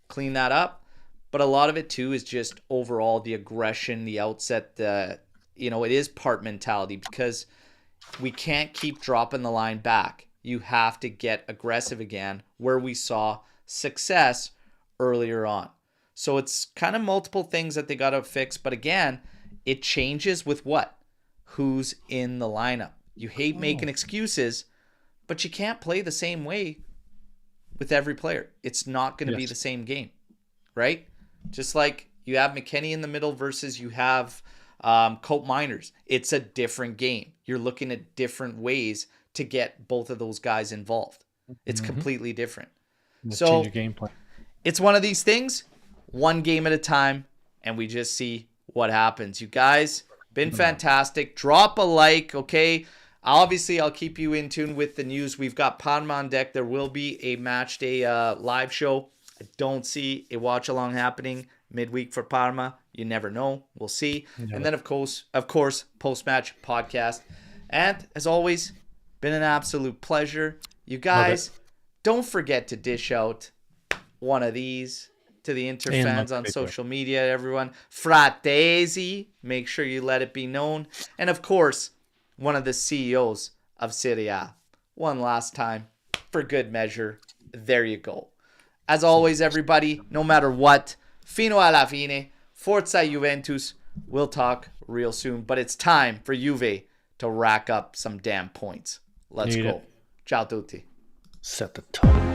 clean that up. But a lot of it too is just overall the aggression, the outset, it is part mentality because we can't keep dropping the line back. You have to get aggressive again where we saw success earlier on. So it's kind of multiple things that they got to fix. But again, it changes with who's in the lineup. You hate making excuses, but you can't play the same way with every player. It's not going to be the same game, right? Just like you have McKennie in the middle versus you have Cope Miners. It's a different game. You're looking at different ways to get both of those guys involved. It's completely different. So change your game plan. It's one of these things, one game at a time, and we just see what happens. You guys been fantastic. Drop a like, okay? Obviously, I'll keep you in tune with the news. We've got Parma on deck. There will be a match day live show. I don't see a watch along happening midweek for Parma. You never know. We'll see. Yeah. And then, of course, post-match podcast. And as always, been an absolute pleasure. You guys, don't forget to dish out one of these to the Inter fans on social media, everyone. Fratesi, make sure you let it be known. And of course, one of the CEOs of Serie A. One last time, for good measure. There you go. As always, everybody, no matter what, fino alla fine, forza Juventus. We'll talk real soon, but it's time for Juve to rack up some damn points. Let's go. Ciao tutti. Set the tone.